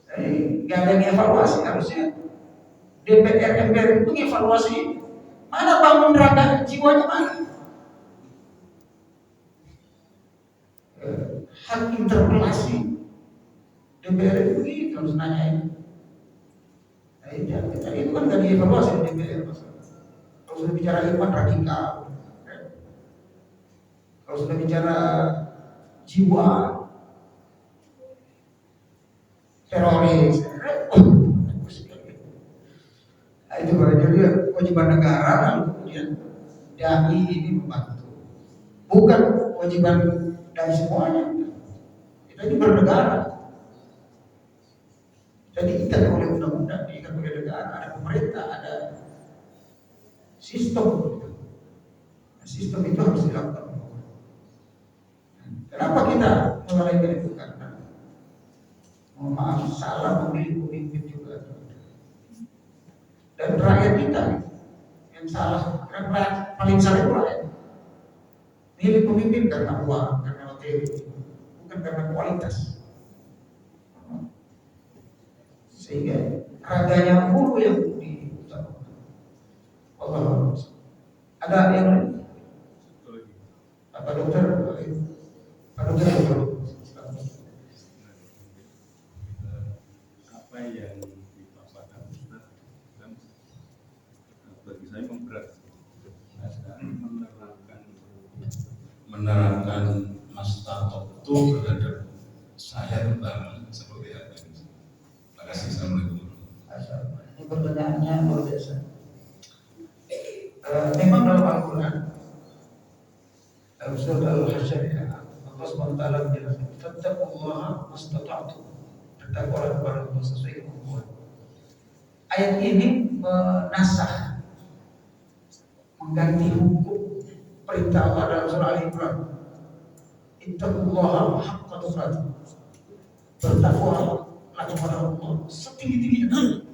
Jadi gak ada yang evaluasi harusnya DPR MPR itu evaluasi mana bangun neraka jiwanya mana. Hak interpelasi DPR itu begitu harus nanyain. Nah, kita itu kan nggak dievaluasi di DPR. Kalau sudah bicara iman radikal, kalau sudah bicara jiwa teroris, nah, itu jadi kewajiban negara lalu kemudian dai ini membantu. Bukan kewajiban dari semuanya. Kita ini bernegara. Jadi diikat oleh undang-undang, diikat oleh negara, ada pemerintah, ada sistem. Sistem itu harus dilakukan. Kenapa kita melalaikan itu? Karena mohon maaf salah memilih pemimpin juga. Dan rakyat kita yang salah, kan rakyat paling salah itu rakyat. Milih pemimpin karena uang, karena materi, bukan karena kualitas. Sehingga raganya mulu yang diutamakan. Allah. Ada yang lain? Apa dokter? Pak dokter. Apa yang dipaparkan dan bagi saya memberat menerangkan mastato itu terhadap saya tentang seperti apa ini. Terima kasih. Assalamualaikum. Ini pertanyaannya luar biasa. Memang dalam Al-Quran Surah Al-Hasyr Allah SWT menjelaskan fattaqullaha mastata'tum, bertakwalah kepada Allah sesuai kemampuan. Ayat ini menasakh, mengganti hukum perintah Allah dalam surah Al-Imran. Ittaqullaha haqqa tuqatih, bertakwalah kepada Allah setinggi-tingginya.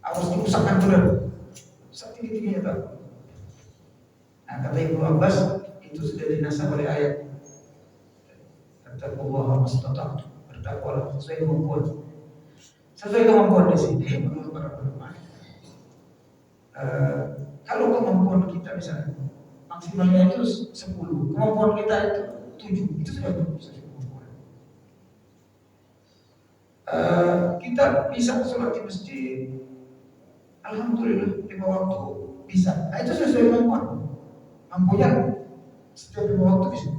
Harus diusahakan benar setinggi-tingginya takwa. Nah, kata Ibnu Abbas itu sudah dinasakh oleh ayat Fattaqullaha mastata'tum, bertakwalah sesuai kemampuan. Sesuai kemampuan di sini menurut para ulama. Kalau kemampuan kita misalnya maksimalnya itu 10, kemampuan kita itu 7, itu sudah sesuai kemampuan. Kita bisa sholat di masjid, alhamdulillah 5 waktu bisa. Nah, itu sesuai kemampuan. Mampunya setiap 5 waktu bisa.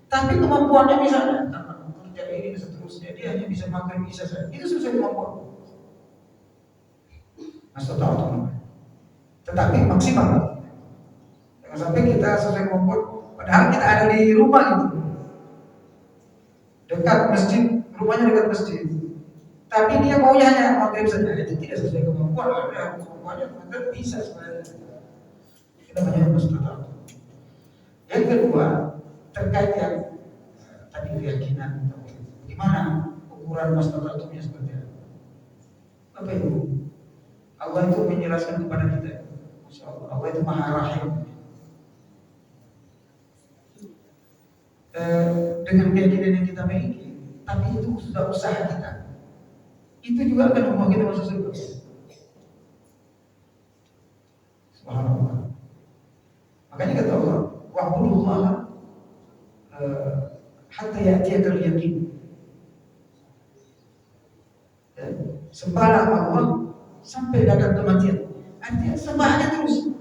Tapi kemampuannya misalnya karena kerja ini dan seterusnya dia hanya bisa makan bisa saja. Itu sesuai kemampuan. Mastata'tum. Tetapi maksimal. Jangan sampai kita sesuai kemampuan padahal kita ada di rumah itu. Dekat masjid, rumahnya dekat masjid. Tapi dia maunya hanya maghrib saja. Itu tidak sesuai kemampuan. Ada kemampuannya maka bisa sebenarnya. Itu namanya mastata'tum. Yang kedua, terkait yang tadi keyakinan, gimana ukuran mastata'tumnya seperti apa? Bapak Ibu, Allah itu menjelaskan kepada kita, Masya Allah, Allah itu Maha Rahim. Dengan keyakinan yang kita miliki, tapi itu sudah usaha kita. Itu juga akan membawa kita masuk surga. Subhanallah. Makanya kata Allah, wa'budullaha hatta ya'tiyakal yaqin. Sembahlah Allah sampai datang kematian. Artinya sembahnya terus.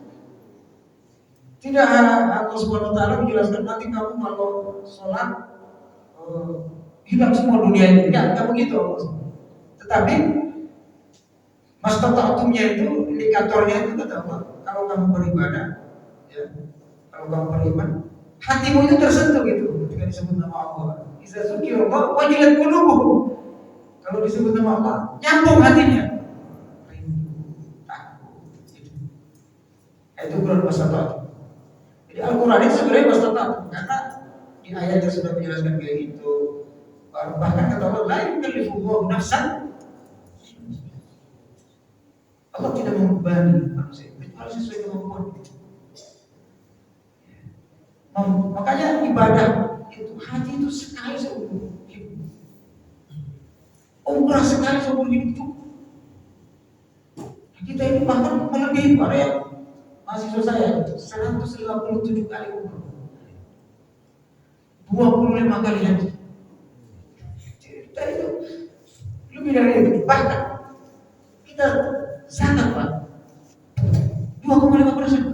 Tidak Allah Subhanahu wa taala menjelaskan nanti kamu kalau sholat hilang semua dunia ini. Enggak begitu Allah. Tetapi mastata'tumnya itu indikatornya itu kata Allah, kalau kamu beribadah, ya, kalau kamu beriman, hatimu itu tersentuh gitu ketika disebut nama Allah. Iza dzukirallah wajilat qulubuhum. Kalau disebut nama Allah, nyambung hatinya. Itu ukuran mastata'tum. Jadi Al-Quran itu sebenarnya mastata'tum karena di ayat yang sudah menjelaskan kayak gitu. Bahkan kata Allah, la yukallifullahu nafsan. Allah tidak membebani manusia, kecuali sesuai kemampuan. Makanya ibadah itu hati itu sekali seumur hidup. Umrah sekali seumur hidup cukup. ada yang mahasiswa saya 157 kali umroh, 25 kali haji. Cerita itu lebih dari itu. Bahkan kita sangat Pak 2,5%.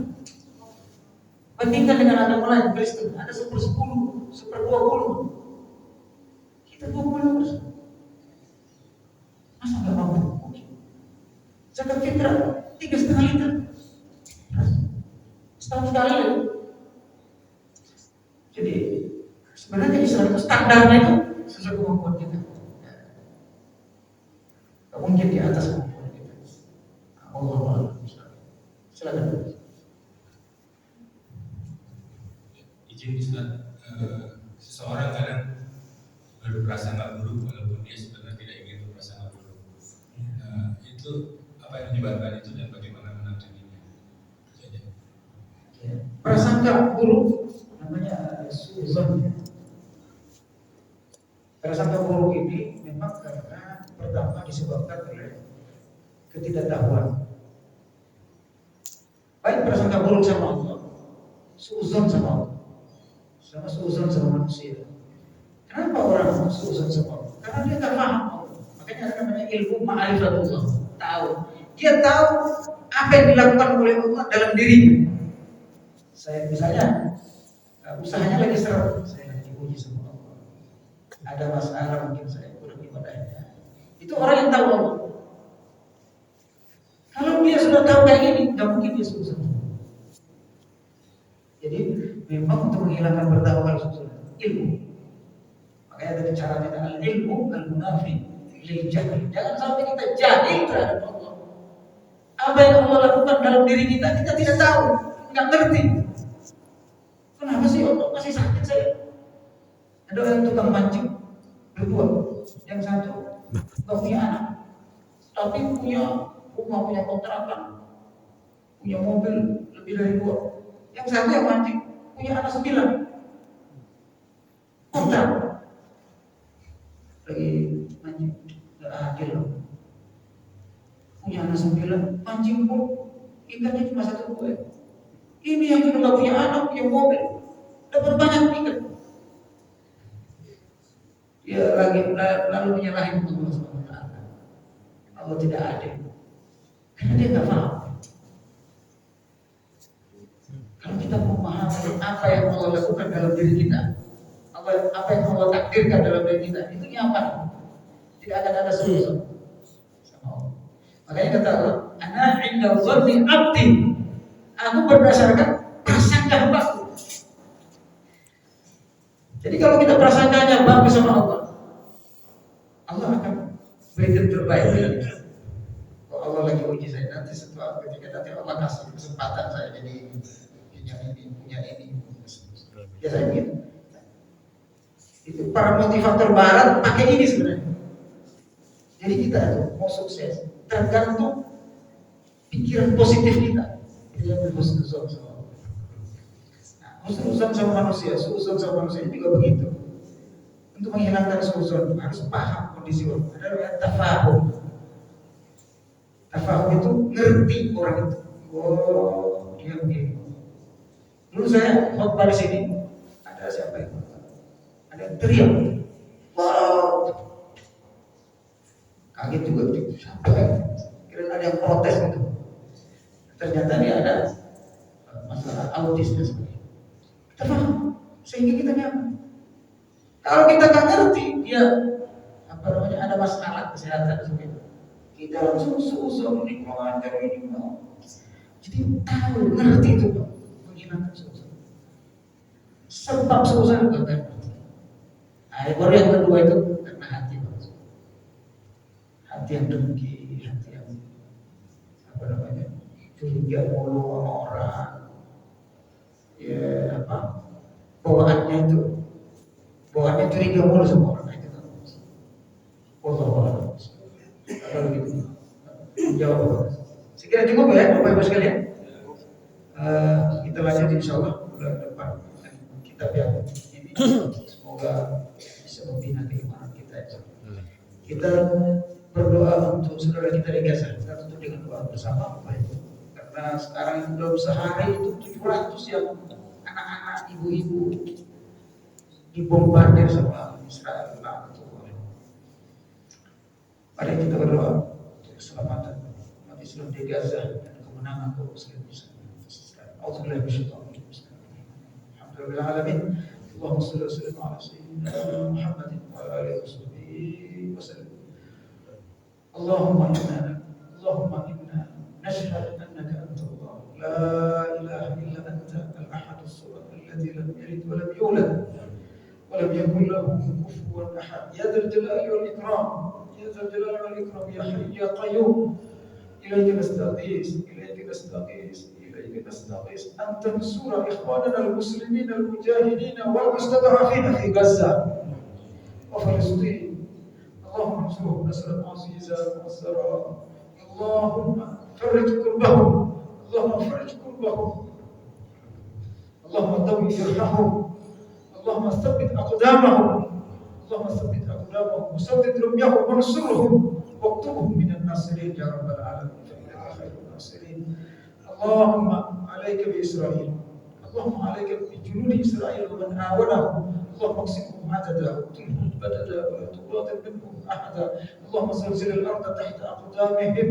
Bandingkan dengan agama lain Kristen ada 1/10, 1/20. Kita 25%. Masa nggak mampu? Zakat fitrah 3,5 liter setahun sekali. Jadi sebenarnya Islam itu standarnya itu sesuai kemampuan kita. Gak mungkin di atas kemampuan kita. Allah silakan. Izin Ustaz, seseorang kadang berprasangka buruk walaupun dia sebenarnya tidak ingin berprasangka buruk. Itu apa yang menyebabkan itu dan bagaimana menanggapinya? Prasangka buruk namanya suuzon. Prasangka buruk ini memang karena pertama disebabkan oleh ketidaktahuan. Baik prasangka buruk sama Allah, suuzon sama Allah, sama suuzon sama manusia. Kenapa orang suuzon sama Allah? Karena dia tak paham Allah. Makanya ada namanya ilmu ma'rifatullah. Tahu. Dia tahu apa yang dilakukan oleh Allah dalam dirinya. Saya misalnya usahanya lagi seret, saya lagi dipuji sama Allah. Ada masalah mungkin saya kurang ibadahnya. Itu orang yang tahu Allah. Kalau dia sudah tahu kayak gini, nggak mungkin dia susah. Jadi memang untuk menghilangkan pertama harus susah ilmu. Makanya tadi cara kita ilmu al-munafi lil jahil. Jangan sampai kita jahil terhadap Allah. Apa yang Allah lakukan dalam diri kita tidak tahu, nggak ngerti. Kenapa sih Allah masih sakit saya? Ada orang tukang mancing berdua, yang satu nggak punya anak, tapi punya rumah, punya kontrakan, punya mobil lebih dari 2. Yang satu yang mancing punya anak 9, kontrak lagi mancing, nggak adil loh. Punya anak 9, mancing pun ikannya cuma 1 buah. Ini yang juga nggak punya anak, punya mobil, dapat banyak ikan. Dia lalu menyalahin Allah SWT. Allah tidak adil. Karena dia nggak paham. Kalau kita memahami apa yang Allah lakukan dalam diri kita, apa yang Allah takdirkan dalam diri kita, itu nyaman. Tidak akan ada solusi sama Allah. Makanya kata Allah, ana inda dhanni abdi. Aku berdasarkan prasangka hambaku. Jadi kalau kita prasangkanya bagus sama Allah, Allah akan berikan terbaik dari kita. Kalau Allah lagi uji saya nanti setelah ketika nanti Allah kasih kesempatan saya jadi punya ini. Biasanya gitu. Itu para motivator barat pakai ini sebenarnya. Jadi kita mau sukses tergantung pikiran positif kita. Dia berhusnuzon sama Allah. Nah, husnuzon sama manusia, suuzon sama manusia juga begitu. Untuk menghilangkan suuzon harus paham kondisi orang. Ada tafahum. Tafahum itu ngerti orang itu. Oh, dia begini. Dulu saya khotbah di sini, ada siapa yang ada yang teriak, wow, kaget juga begitu. Sampai kira ada yang protes gitu. Ternyata dia ada masalah autis dan sebagainya. Kita paham, sehingga kita nyaman. Kalau kita nggak ngerti, dia ada masalah kesehatan dan sebagainya, kita langsung susah ini mengajar ini mau. Jadi tahu, ngerti itu Pak. Menghilangkan susah. Sebab susah juga kan. Nah, baru yang kedua itu karena hati Pak. Hati yang dengki, hati yang curiga mulu sama orang. Ya bawaannya curiga mulu sama orang itu. Allah. Kalau gitu. Jawab. Sekiranya cukup ya Bapak Ibu sekalian. Kita lanjut insyaallah bulan depan kitab yang ini semoga bisa membina keimanan kita. Kita berdoa untuk saudara kita di Gaza. Kita tutup dengan doa bersama Bapak Ibu. Karena sekarang itu dalam sehari itu 700 yang anak-anak ibu-ibu dibombardir sama Israel. Mari kita berdoa untuk keselamatan umat Islam di Gaza dan kemenangan kaum muslimin. Auzubillahi minasyaitonir rajim. Alhamdulillahil alamin. Allahumma shalli wa sallim ala sayyidina Muhammadin wa ala alihi wasallam. Allahumma inna nashhadu annaka anta Allah la ilaha illa anta al-ahad as-samad alladhi lam yalid wa lam yulad wa lam yakul lahu kufuwan ahad. Ya dzal jalali wal ikram. يا ذا الجلال والإكرام يا حي يا قيوم إليك نستغيث أن تنصر إخواننا المسلمين المجاهدين والمستضعفين في غزة وفلسطين. اللهم انصرهم نصرا عزيزا مؤزرا. اللهم فرج كربهم. اللهم طوي جرحهم. اللهم ثبت أقدامهم وسدد رميهم وانصرهم واكتبهم من الناصرين يا رب العالمين فإنك خير الناصرين. اللهم عليك بإسرائيل. اللهم عليك بجنود إسرائيل ومن آولهم. اللهم اقسمهم عددا واقتلهم بددا ولا تغادر منهم أحدا. اللهم زلزل الأرض تحت أقدامهم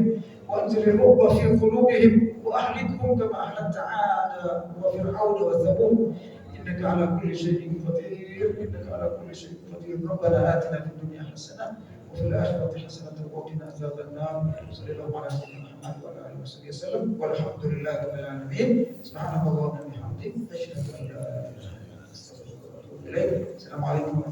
وأنزل الرعب في قلوبهم وأهلكهم كما أهلكت عاد وفرعون وثمود. إنك على كل شيء قدير. ربنا آتنا في الدنيا حسنة وفي الآخرة حسنة وقنا عذاب النار. صلى الله على سيدنا محمد وعلى آله وصحبه وسلم والحمد لله رب العالمين. سبحانك اللهم وبحمدك أشهد أن لا إله إلا أنت أستغفرك وأتوب إليك. السلام عليكم.